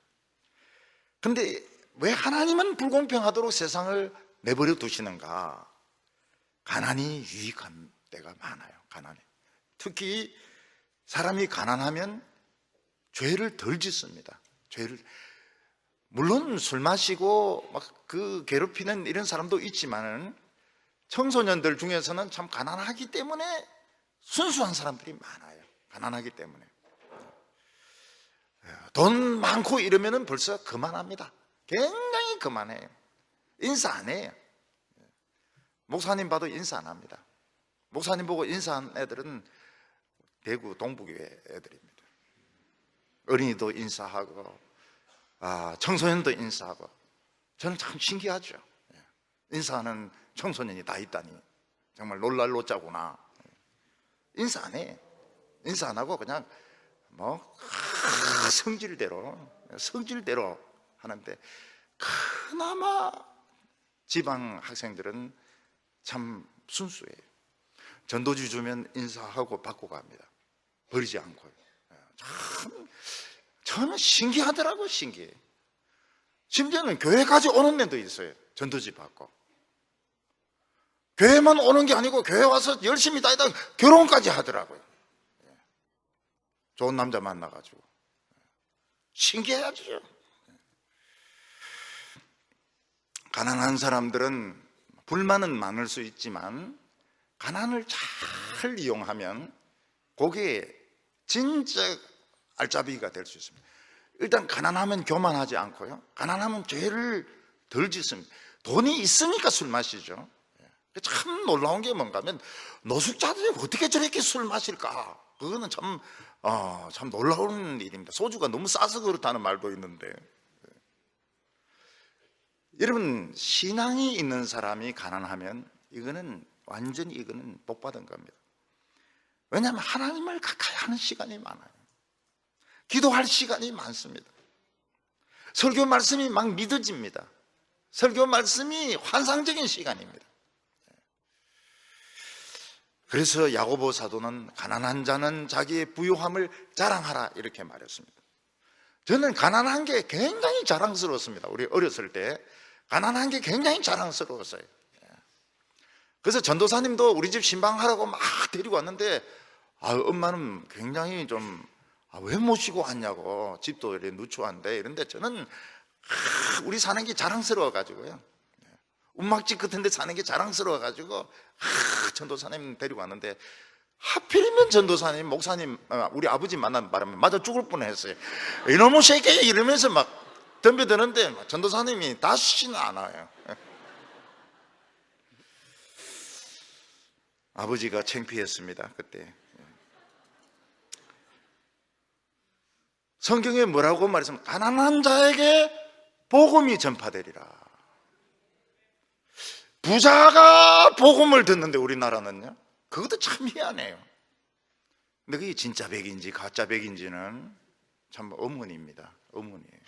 [SPEAKER 1] 근데 왜 하나님은 불공평하도록 세상을 내버려 두시는가? 가난이 유익한 때가 많아요. 가난이. 특히 사람이 가난하면 죄를 덜 짓습니다. 물론 술 마시고 막 괴롭히는 이런 사람도 있지만은 청소년들 중에서는 참 가난하기 때문에 순수한 사람들이 많아요. 가난하기 때문에. 돈 많고 이러면은 벌써 그만합니다. 굉장히 그만해요. 인사 안 해요. 목사님 봐도 인사 안 합니다. 목사님 보고 인사한 애들은 대구 동부교회 애들입니다. 어린이도 인사하고 청소년도 인사하고. 저는 참 신기하죠. 인사하는 청소년이 다 있다니 정말 놀랄 노자구나. 인사 안 해. 인사 안 하고 그냥 성질대로 하는데, 그나마 지방 학생들은 참 순수해요. 전도지 주면 인사하고 받고 갑니다. 버리지 않고요. 참 저는 신기하더라고요. 신기해. 심지어는 교회까지 오는 애도 있어요. 전도지 받고. 교회만 오는 게 아니고 교회 와서 열심히 다니다 결혼까지 하더라고요. 좋은 남자 만나가지고. 신기하죠. 가난한 사람들은 불만은 많을 수 있지만 가난을 잘 이용하면 그게 진짜 알짜배기가 될 수 있습니다. 일단 가난하면 교만하지 않고요, 가난하면 죄를 덜 짓습니다. 돈이 있으니까 술 마시죠. 참 놀라운 게 뭔가 하면 노숙자들이 어떻게 저렇게 술 마실까? 그거는 참 놀라운 일입니다. 소주가 너무 싸서 그렇다는 말도 있는데, 여러분, 신앙이 있는 사람이 가난하면 이거는 완전히 복 받은 겁니다. 왜냐하면 하나님을 가까이 하는 시간이 많아요. 기도할 시간이 많습니다. 설교 말씀이 막 믿어집니다. 설교 말씀이 환상적인 시간입니다. 그래서 야고보 사도는 가난한 자는 자기의 부유함을 자랑하라 이렇게 말했습니다. 저는 가난한 게 굉장히 자랑스러웠습니다. 우리 어렸을 때 가난한 게 굉장히 자랑스러웠어요. 그래서 전도사님도 우리 집 신방하라고 막 데리고 왔는데 엄마는 굉장히 좀 왜 모시고 왔냐고, 집도 이렇게 누추한데 이런데, 저는 우리 사는 게 자랑스러워가지고요, 운막집 같은 데 사는 게 자랑스러워가지고 전도사님 데리고 왔는데, 하필이면 전도사님, 목사님, 우리 아버지 만난 바람에 맞아 죽을 뻔했어요. 이놈의 새끼 이러면서 막 덤벼드는데 전도사님이 다시는 안 와요. 아버지가 창피했습니다. 그때 성경에 뭐라고 말했습니까? 가난한 자에게 복음이 전파되리라. 부자가 복음을 듣는데 우리나라는요, 그것도 참 희한해요. 근데 그게 진짜 백인지 가짜 백인지는 참 의문입니다. 의문이에요.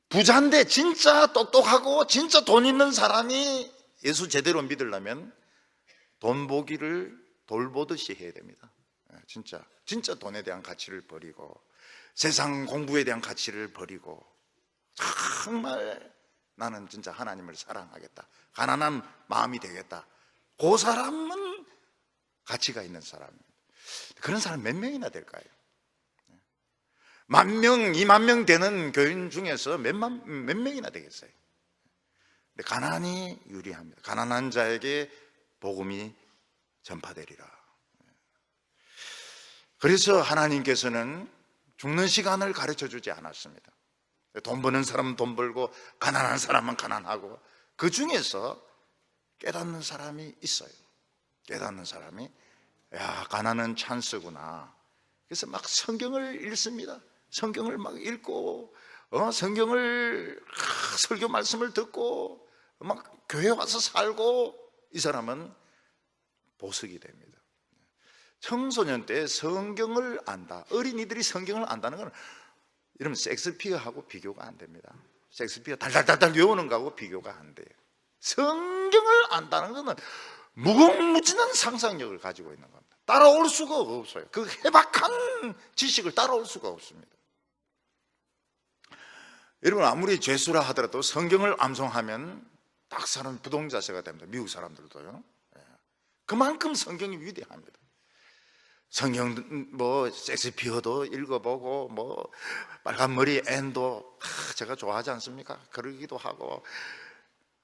[SPEAKER 1] 부자인데 진짜 똑똑하고 진짜 돈 있는 사람이 예수 제대로 믿으려면 돈 보기를 돌보듯이 해야 됩니다. 진짜 돈에 대한 가치를 버리고 세상 공부에 대한 가치를 버리고 정말 나는 진짜 하나님을 사랑하겠다, 가난한 마음이 되겠다, 그 사람은 가치가 있는 사람입니다. 그런 사람 몇 명이나 될까요? 10,000명, 20,000명 되는 교인 중에서 몇 명이나 되겠어요? 근데 가난이 유리합니다. 가난한 자에게 복음이 전파되리라. 그래서 하나님께서는 죽는 시간을 가르쳐 주지 않았습니다. 돈 버는 사람은 돈 벌고 가난한 사람은 가난하고, 그 중에서 깨닫는 사람이 있어요. 깨닫는 사람이, 야, 가난은 찬스구나. 그래서 막 성경을 읽습니다. 성경을 막 읽고 성경을 설교 말씀을 듣고 막 교회 와서 살고, 이 사람은 보석이 됩니다. 청소년 때 성경을 안다, 어린이들이 성경을 안다는 건 이러면 섹스피어하고 비교가 안 됩니다. 섹스피어 달달달달 외우는 거하고 비교가 안 돼요. 성경을 안다는 것은 무궁무진한 상상력을 가지고 있는 겁니다. 따라올 수가 없어요. 그 해박한 지식을 따라올 수가 없습니다. 여러분, 아무리 죄수라 하더라도 성경을 암송하면 딱 사람 부동자세가 됩니다. 미국 사람들도요. 그만큼 성경이 위대합니다. 성경 섹스피어도 읽어보고 빨간 머리 앤도 제가 좋아하지 않습니까? 그러기도 하고.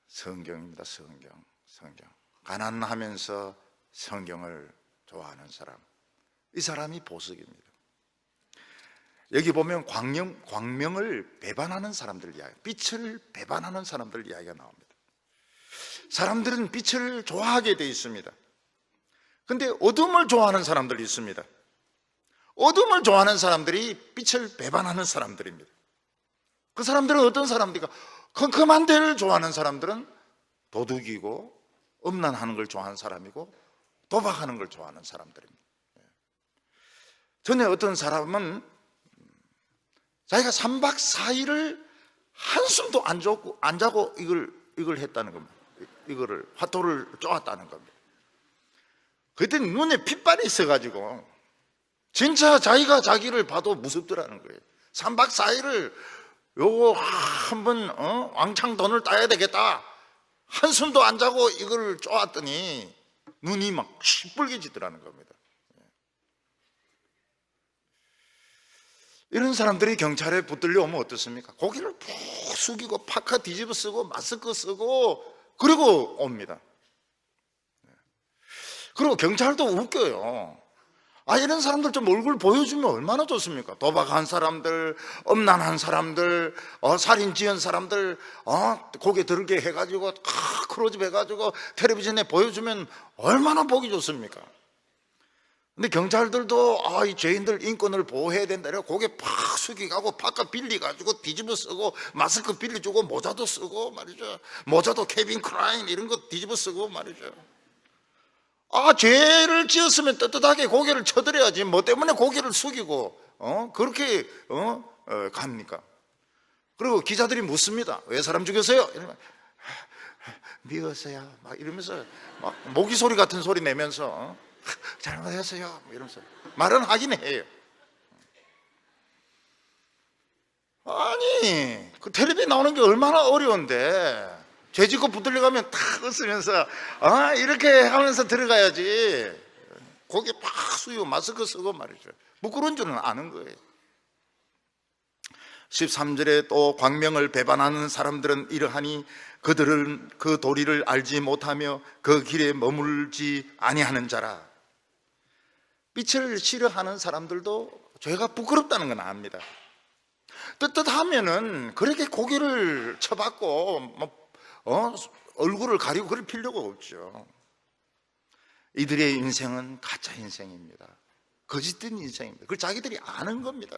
[SPEAKER 1] 성경입니다. 성경. 가난하면서 성경을 좋아하는 사람, 이 사람이 보석입니다. 여기 보면 광명을 배반하는 사람들 이야기, 빛을 배반하는 사람들 이야기가 나옵니다. 사람들은 빛을 좋아하게 되어 있습니다. 근데 어둠을 좋아하는 사람들이 있습니다. 어둠을 좋아하는 사람들이 빛을 배반하는 사람들입니다. 그 사람들은 어떤 사람들일까? 컴컴한 데를 좋아하는 사람들은 도둑이고 음란하는 걸 좋아하는 사람이고 도박하는 걸 좋아하는 사람들입니다. 전에 어떤 사람은 자기가 3박 4일을 한숨도 안 자고 이걸 했다는 겁니다. 이거를 화토를 쪼았다는 겁니다. 그때 눈에 핏발이 있어가지고 진짜 자기가 자기를 봐도 무섭더라는 거예요. 3박 4일을 요거 한번 왕창 돈을 따야 되겠다. 한숨도 안 자고 이걸 쪼았더니 눈이 막 시뻘개지더라는 겁니다. 이런 사람들이 경찰에 붙들려 오면 어떻습니까? 고개를 푹 숙이고 파카 뒤집어 쓰고 마스크 쓰고 그리고 옵니다. 그리고 경찰도 웃겨요. 이런 사람들 좀 얼굴 보여주면 얼마나 좋습니까? 도박한 사람들, 음란한 사람들, 살인 지은 사람들, 고개 들게 해가지고 크로즈업 해가지고 텔레비전에 보여주면 얼마나 보기 좋습니까? 근데 경찰들도 이 죄인들 인권을 보호해야 된다. 고개 팍 숙이고 파카 빌리가지고 뒤집어 쓰고 마스크 빌려주고 모자도 쓰고 말이죠. 모자도 케빈 클라인 이런 거 뒤집어 쓰고 말이죠. 죄를 지었으면 떳떳하게 고개를 쳐드려야지. 뭐 때문에 고개를 숙이고 그렇게 갑니까? 그리고 기자들이 묻습니다. 왜 사람 죽였어요? 이러면 미웠어요. 막 이러면서 막 모기 소리 같은 소리 내면서 잘못했어요. 이러면서 말은 하긴 해요. 아니, 그 텔레비에 나오는 게 얼마나 어려운데 죄짓고 붙들려가면 탁 웃으면서 이렇게 하면서 들어가야지. 고개 팍 숙이고 마스크 쓰고 말이죠. 부끄러운 줄은 아는 거예요. 13절에 또 광명을 배반하는 사람들은 이러하니 그들은 그 도리를 알지 못하며 그 길에 머물지 아니하는 자라. 빛을 싫어하는 사람들도 죄가 부끄럽다는 건 압니다. 떳떳하면은 그렇게 고개를 쳐박고 얼굴을 가리고 그럴 필요가 없죠. 이들의 인생은 가짜 인생입니다. 거짓된 인생입니다. 그걸 자기들이 아는 겁니다.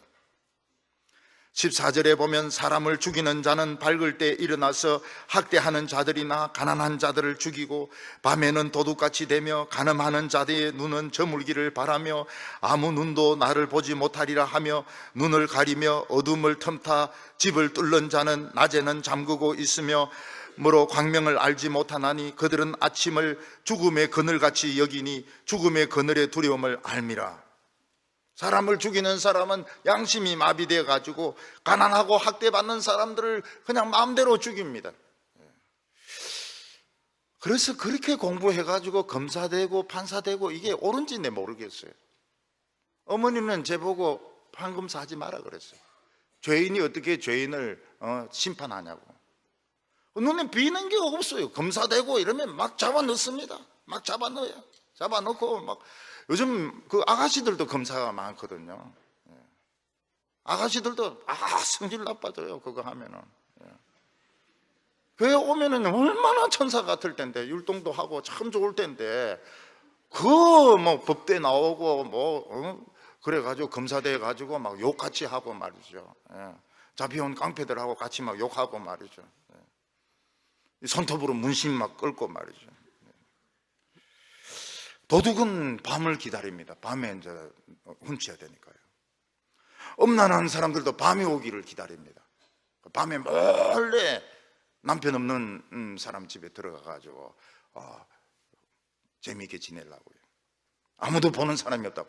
[SPEAKER 1] 14절에 보면 사람을 죽이는 자는 밝을 때 일어나서 학대하는 자들이나 가난한 자들을 죽이고 밤에는 도둑같이 되며 간음하는 자들의 눈은 저물기를 바라며 아무 눈도 나를 보지 못하리라 하며 눈을 가리며 어둠을 틈타 집을 뚫는 자는 낮에는 잠그고 있으며 뭐로 광명을 알지 못하나니 그들은 아침을 죽음의 그늘같이 여기니 죽음의 그늘의 두려움을 알미라. 사람을 죽이는 사람은 양심이 마비되어 가지고 가난하고 학대받는 사람들을 그냥 마음대로 죽입니다. 그래서 그렇게 공부해 가지고 검사되고 판사되고 이게 옳은지 내 모르겠어요. 어머니는 제보고 판검사 하지 마라 그랬어요. 죄인이 어떻게 죄인을 심판하냐고. 눈에 비는 게 없어요. 검사되고 이러면 막 잡아넣습니다. 막 잡아넣어요. 잡아넣고 막 요즘 그 아가씨들도 검사가 많거든요. 아가씨들도 성질 나빠져요. 그거 하면은. 교회 오면은 얼마나 천사 같을 텐데 율동도 하고 참 좋을 텐데 그 뭐 법대 나오고 그래가지고 검사돼 가지고 막 욕같이 하고 말이죠. 잡혀온 깡패들하고 같이 막 욕하고 말이죠. 손톱으로 문신 막 끌고 말이죠. 도둑은 밤을 기다립니다. 밤에 이제 훔쳐야 되니까요. 음란한 사람들도 밤이 오기를 기다립니다. 밤에 몰래 남편 없는 사람 집에 들어가가지고 재미있게 지내려고요. 아무도 보는 사람이 없다고.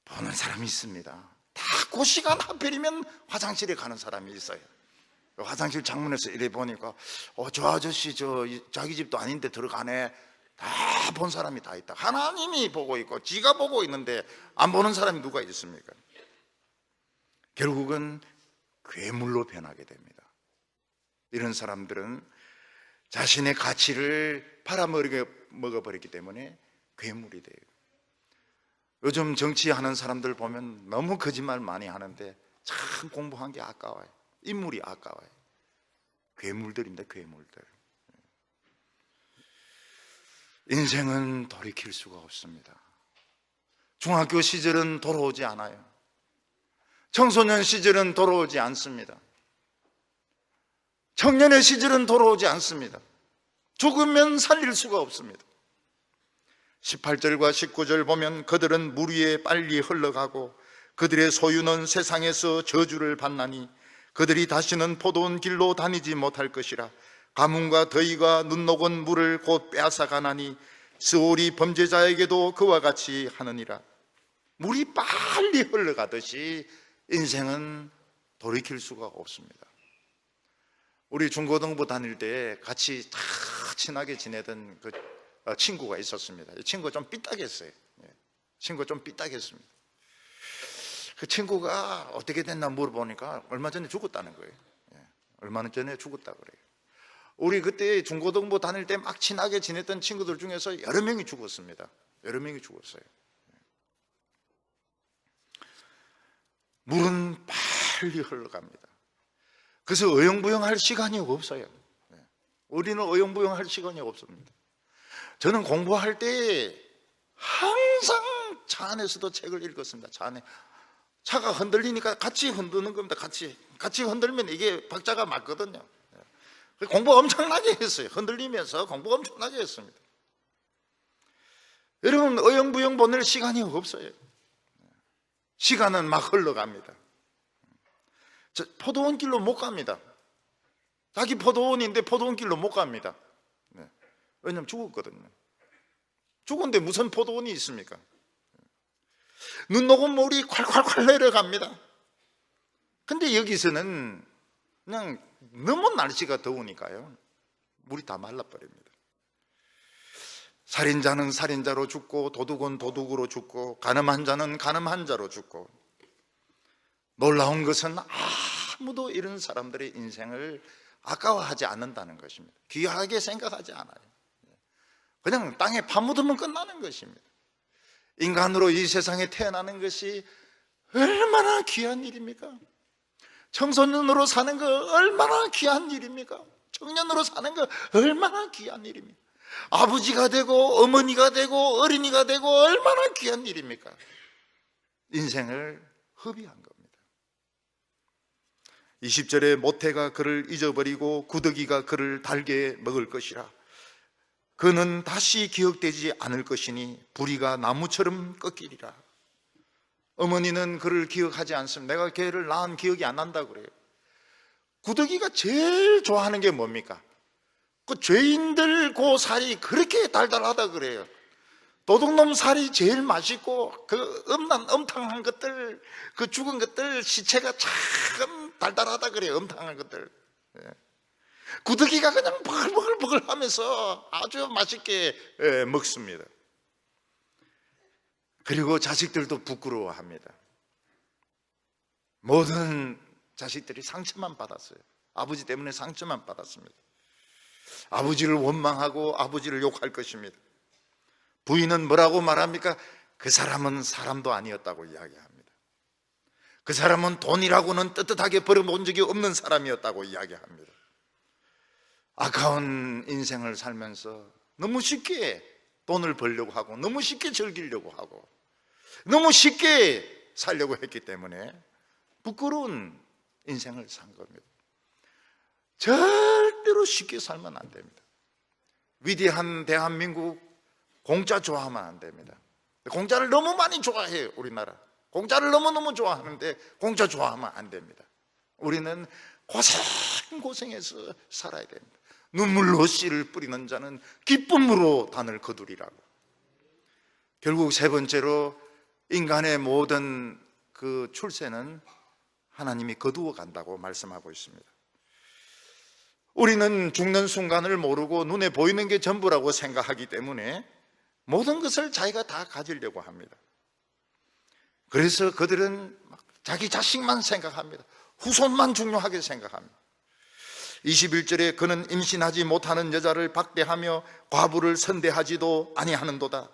[SPEAKER 1] 보는 사람이 있습니다. 다 그 시간 하필이면 화장실에 가는 사람이 있어요. 화장실 창문에서 이래 보니까 저 아저씨 자기 집도 아닌데 들어가네. 다 본 사람이 다 있다. 하나님이 보고 있고 지가 보고 있는데 안 보는 사람이 누가 있습니까? 결국은 괴물로 변하게 됩니다. 이런 사람들은 자신의 가치를 팔아먹어버렸기 때문에 괴물이 돼요. 요즘 정치하는 사람들 보면 너무 거짓말 많이 하는데 참 공부한 게 아까워요. 인물이 아까워요. 괴물들입니다, 괴물들. 인생은 돌이킬 수가 없습니다. 중학교 시절은 돌아오지 않아요. 청소년 시절은 돌아오지 않습니다. 청년의 시절은 돌아오지 않습니다. 죽으면 살릴 수가 없습니다. 18절과 19절 보면 그들은 물 위에 빨리 흘러가고 그들의 소유는 세상에서 저주를 받나니 그들이 다시는 포도원 길로 다니지 못할 것이라. 가뭄과 더위가 눈 녹은 물을 곧 빼앗아가나니 스올이 범죄자에게도 그와 같이 하느니라. 물이 빨리 흘러가듯이 인생은 돌이킬 수가 없습니다. 우리 중고등부 다닐 때 같이 다 친하게 지내던 그 친구가 있었습니다. 이 친구가 좀 삐딱했어요. 친구가 좀 삐딱했습니다. 그 친구가 어떻게 됐나 물어보니까 얼마 전에 죽었다는 거예요. 얼마 전에 죽었다 그래요. 우리 그때 중고등부 다닐 때 막 친하게 지냈던 친구들 중에서 여러 명이 죽었습니다. 여러 명이 죽었어요. 물은 빨리 흘러갑니다. 그래서 어영부영할 시간이 없어요. 우리는 어영부영할 시간이 없습니다. 저는 공부할 때 항상 차 안에서도 책을 읽었습니다. 차 안에. 차가 흔들리니까 같이 흔드는 겁니다. 같이 흔들면 이게 박자가 맞거든요. 공부 엄청나게 했어요. 흔들리면서 공부 엄청나게 했습니다. 여러분, 어영부영 보낼 시간이 없어요. 시간은 막 흘러갑니다. 포도원 길로 못 갑니다. 자기 포도원인데 포도원 길로 못 갑니다. 왜냐면 죽었거든요. 죽은데 무슨 포도원이 있습니까? 눈 녹은 물이 콸콸콸 내려갑니다. 근데 여기서는 그냥 너무 날씨가 더우니까요, 물이 다 말라버립니다. 살인자는 살인자로 죽고 도둑은 도둑으로 죽고 간음한 자는 간음한 자로 죽고. 놀라운 것은 아무도 이런 사람들의 인생을 아까워하지 않는다는 것입니다. 귀하게 생각하지 않아요. 그냥 땅에 파묻으면 끝나는 것입니다. 인간으로 이 세상에 태어나는 것이 얼마나 귀한 일입니까? 청소년으로 사는 거 얼마나 귀한 일입니까? 청년으로 사는 거 얼마나 귀한 일입니까? 아버지가 되고 어머니가 되고 어린이가 되고 얼마나 귀한 일입니까? 인생을 허비한 겁니다. 20절에 모태가 그를 잊어버리고 구더기가 그를 달게 먹을 것이라. 그는 다시 기억되지 않을 것이니 부리가 나무처럼 꺾이리라. 어머니는 그를 기억하지 않습니다. 내가 걔를 낳은 기억이 안 난다 그래요. 구더기가 제일 좋아하는 게 뭡니까? 그 죄인들 그 살이 그렇게 달달하다 그래요. 도둑놈 살이 제일 맛있고 그 엄탕한 것들, 그 죽은 것들 시체가 참 달달하다 그래요. 엄탕한 것들. 구더기가 그냥 버글버글 하면서 아주 맛있게 먹습니다. 그리고 자식들도 부끄러워합니다. 모든 자식들이 상처만 받았어요. 아버지 때문에 상처만 받았습니다. 아버지를 원망하고 아버지를 욕할 것입니다. 부인은 뭐라고 말합니까? 그 사람은 사람도 아니었다고 이야기합니다. 그 사람은 돈이라고는 떳떳하게 벌어본 적이 없는 사람이었다고 이야기합니다. 아까운 인생을 살면서 너무 쉽게 돈을 벌려고 하고 너무 쉽게 즐기려고 하고 너무 쉽게 살려고 했기 때문에 부끄러운 인생을 산 겁니다. 절대로 쉽게 살면 안 됩니다. 위대한 대한민국 공짜 좋아하면 안 됩니다. 공짜를 너무 많이 좋아해요. 우리나라 공짜를 너무너무 좋아하는데 공짜 좋아하면 안 됩니다. 우리는 고생해서 살아야 됩니다. 눈물로 씨를 뿌리는 자는 기쁨으로 단을 거두리라고. 결국 세 번째로 인간의 모든 그 출세는 하나님이 거두어 간다고 말씀하고 있습니다. 우리는 죽는 순간을 모르고 눈에 보이는 게 전부라고 생각하기 때문에 모든 것을 자기가 다 가지려고 합니다. 그래서 그들은 자기 자식만 생각합니다. 후손만 중요하게 생각합니다. 21절에 그는 임신하지 못하는 여자를 박대하며 과부를 선대하지도 아니하는도다.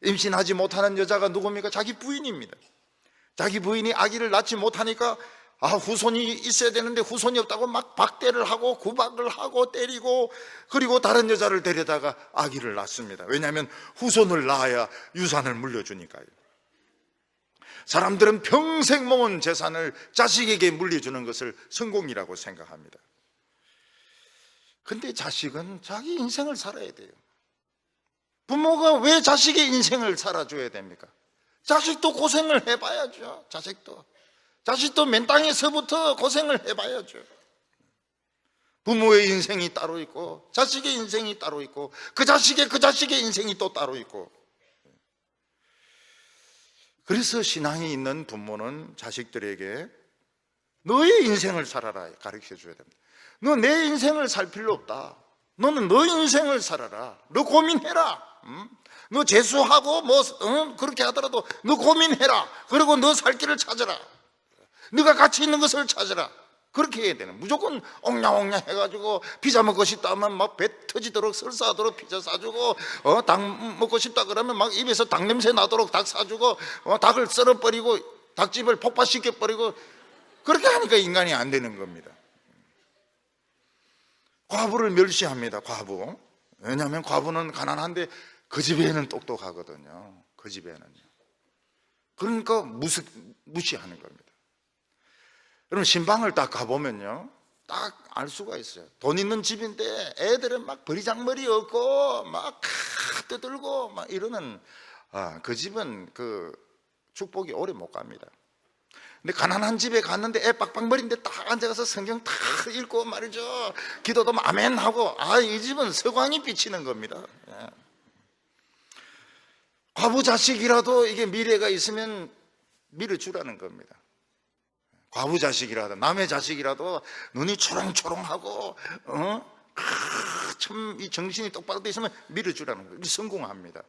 [SPEAKER 1] 임신하지 못하는 여자가 누굽니까? 자기 부인입니다. 자기 부인이 아기를 낳지 못하니까 후손이 있어야 되는데 후손이 없다고 막 박대를 하고 구박을 하고 때리고, 그리고 다른 여자를 데려다가 아기를 낳습니다. 왜냐하면 후손을 낳아야 유산을 물려주니까요. 사람들은 평생 모은 재산을 자식에게 물려주는 것을 성공이라고 생각합니다. 근데 자식은 자기 인생을 살아야 돼요. 부모가 왜 자식의 인생을 살아줘야 됩니까? 자식도 고생을 해봐야죠. 자식도 맨 땅에서부터 고생을 해봐야죠. 부모의 인생이 따로 있고 자식의 인생이 따로 있고 그 자식의 인생이 또 따로 있고. 그래서 신앙이 있는 부모는 자식들에게 너의 인생을 살아라 가르쳐줘야 됩니다. 너 내 인생을 살 필요 없다. 너는 너 인생을 살아라. 너 고민해라. 너 재수하고 그렇게 하더라도 너 고민해라. 그리고 너 살 길을 찾아라. 네가 가치 있는 것을 찾아라. 그렇게 해야 되는. 무조건 옹냥옹냥 해가지고 피자 먹고 싶다 하면 막 배 터지도록 설사하도록 피자 사주고, 닭 먹고 싶다 그러면 막 입에서 닭 냄새 나도록 닭 사주고, 닭을 썰어버리고 닭집을 폭파시켜버리고, 그렇게 하니까 인간이 안 되는 겁니다. 과부를 멸시합니다. 과부. 왜냐하면 과부는 가난한데 그 집에는 똑똑하거든요. 그 집에는요. 그러니까 무시하는 겁니다. 여러분, 신방을 딱 가보면요, 딱 알 수가 있어요. 돈 있는 집인데 애들은 막 버리장머리 없고 막 떠들고 막 이러는, 그 집은 그 축복이 오래 못 갑니다. 근데 가난한 집에 갔는데 애 빡빡머리인데 딱 앉아가서 성경 딱 읽고 말이죠, 기도도 아멘 하고, 이 집은 서광이 비치는 겁니다. 과부 자식이라도 이게 미래가 있으면 밀어주라는 겁니다. 과부 자식이라도, 남의 자식이라도 눈이 초롱초롱하고 참 이 정신이 똑바로 돼 있으면 밀어주라는 거예요. 성공합니다.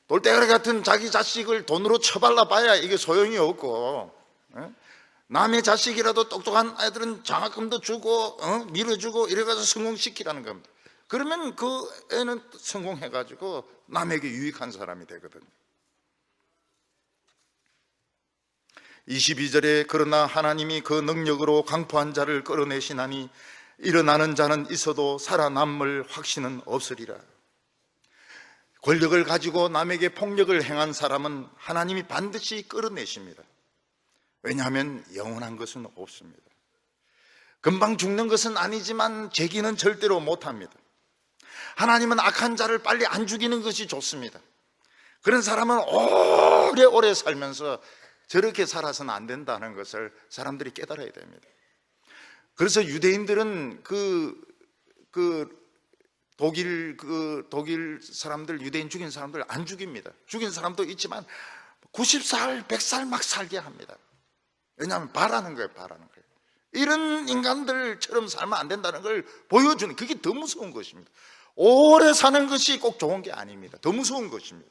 [SPEAKER 1] 돌대가리 같은 자기 자식을 돈으로 처발라 봐야 이게 소용이 없고, 남의 자식이라도 똑똑한 아이들은 장학금도 주고 밀어주고 이래가지고 성공시키라는 겁니다. 그러면 그 애는 성공해가지고 남에게 유익한 사람이 되거든요. 22절에 그러나 하나님이 그 능력으로 강포한 자를 끌어내시나니 일어나는 자는 있어도 살아남을 확신은 없으리라. 권력을 가지고 남에게 폭력을 행한 사람은 하나님이 반드시 끌어내십니다. 왜냐하면 영원한 것은 없습니다. 금방 죽는 것은 아니지만 재기는 절대로 못합니다. 하나님은 악한 자를 빨리 안 죽이는 것이 좋습니다. 그런 사람은 오래오래 살면서 저렇게 살아서는 안 된다는 것을 사람들이 깨달아야 됩니다. 그래서 유대인들은 독일 사람들, 유대인 죽인 사람들 안 죽입니다. 죽인 사람도 있지만 90살, 100살 막 살게 합니다. 왜냐하면 바라는 거예요. 이런 인간들처럼 살면 안 된다는 걸 보여주는, 그게 더 무서운 것입니다. 오래 사는 것이 꼭 좋은 게 아닙니다. 더 무서운 것입니다.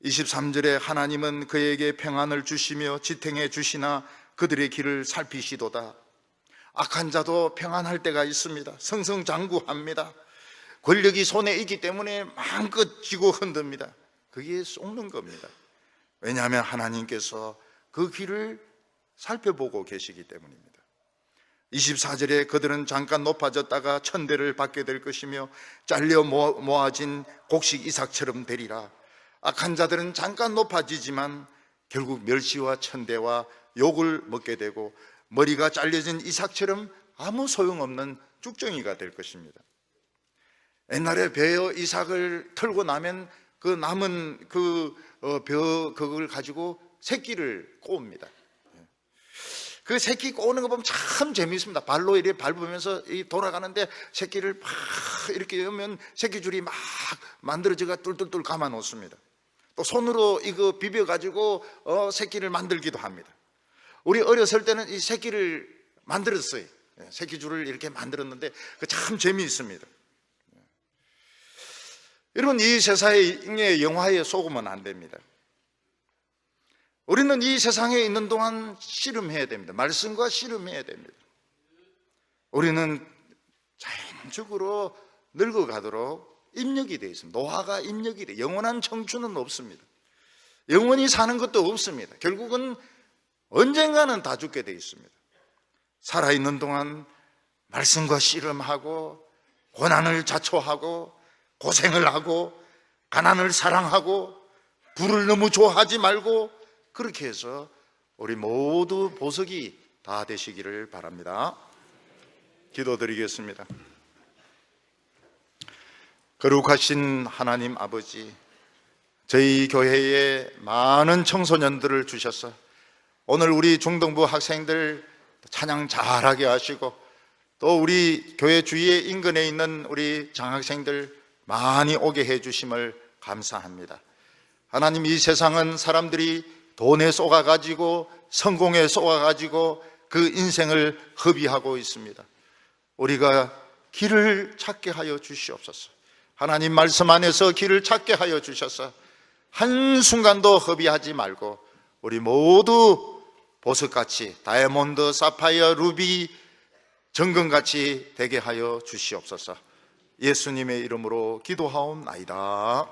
[SPEAKER 1] 23절에 하나님은 그에게 평안을 주시며 지탱해 주시나 그들의 길을 살피시도다. 악한 자도 평안할 때가 있습니다. 승승장구합니다. 권력이 손에 있기 때문에 마음껏 쥐고 흔듭니다. 그게 속는 겁니다. 왜냐하면 하나님께서 그 길을 살펴보고 계시기 때문입니다. 24절에 그들은 잠깐 높아졌다가 천대를 받게 될 것이며 잘려 모아진 곡식 이삭처럼 되리라. 악한 자들은 잠깐 높아지지만 결국 멸시와 천대와 욕을 먹게 되고 머리가 잘려진 이삭처럼 아무 소용없는 쭉정이가 될 것입니다. 옛날에 벼 이삭을 털고 나면 그 남은 그걸 가지고 새끼를 꼬웁니다. 그 새끼 꼬는 거 보면 참 재미있습니다. 발로 이렇게 밟으면서 돌아가는데 새끼를 막 이렇게 넣으면 새끼줄이 막 만들어져가 뚫뚫뚫 감아 놓습니다. 또 손으로 이거 비벼가지고 새끼를 만들기도 합니다. 우리 어렸을 때는 이 새끼를 만들었어요. 새끼줄을 이렇게 만들었는데 그 참 재미있습니다. 여러분, 이 세상의 영화에 속으면 안 됩니다. 우리는 이 세상에 있는 동안 씨름해야 됩니다. 말씀과 씨름해야 됩니다. 우리는 자연적으로 늙어가도록 입력이 되어 있습니다. 노화가 입력이 돼. 영원한 청춘은 없습니다. 영원히 사는 것도 없습니다. 결국은 언젠가는 다 죽게 되어 있습니다. 살아있는 동안 말씀과 씨름하고 고난을 자초하고 고생을 하고 가난을 사랑하고 부를 너무 좋아하지 말고 그렇게 해서 우리 모두 보석이 다 되시기를 바랍니다. 기도드리겠습니다. 거룩하신 하나님 아버지, 저희 교회에 많은 청소년들을 주셔서 오늘 우리 중등부 학생들 찬양 잘하게 하시고 또 우리 교회 주위에 인근에 있는 우리 장학생들 많이 오게 해주심을 감사합니다. 하나님, 이 세상은 사람들이 돈에 쏘아가지고 성공에 쏘아가지고 그 인생을 허비하고 있습니다. 우리가 길을 찾게 하여 주시옵소서. 하나님 말씀 안에서 길을 찾게 하여 주셔서 한순간도 허비하지 말고 우리 모두 보석같이 다이아몬드, 사파이어, 루비, 정금같이 되게 하여 주시옵소서. 예수님의 이름으로 기도하옵나이다.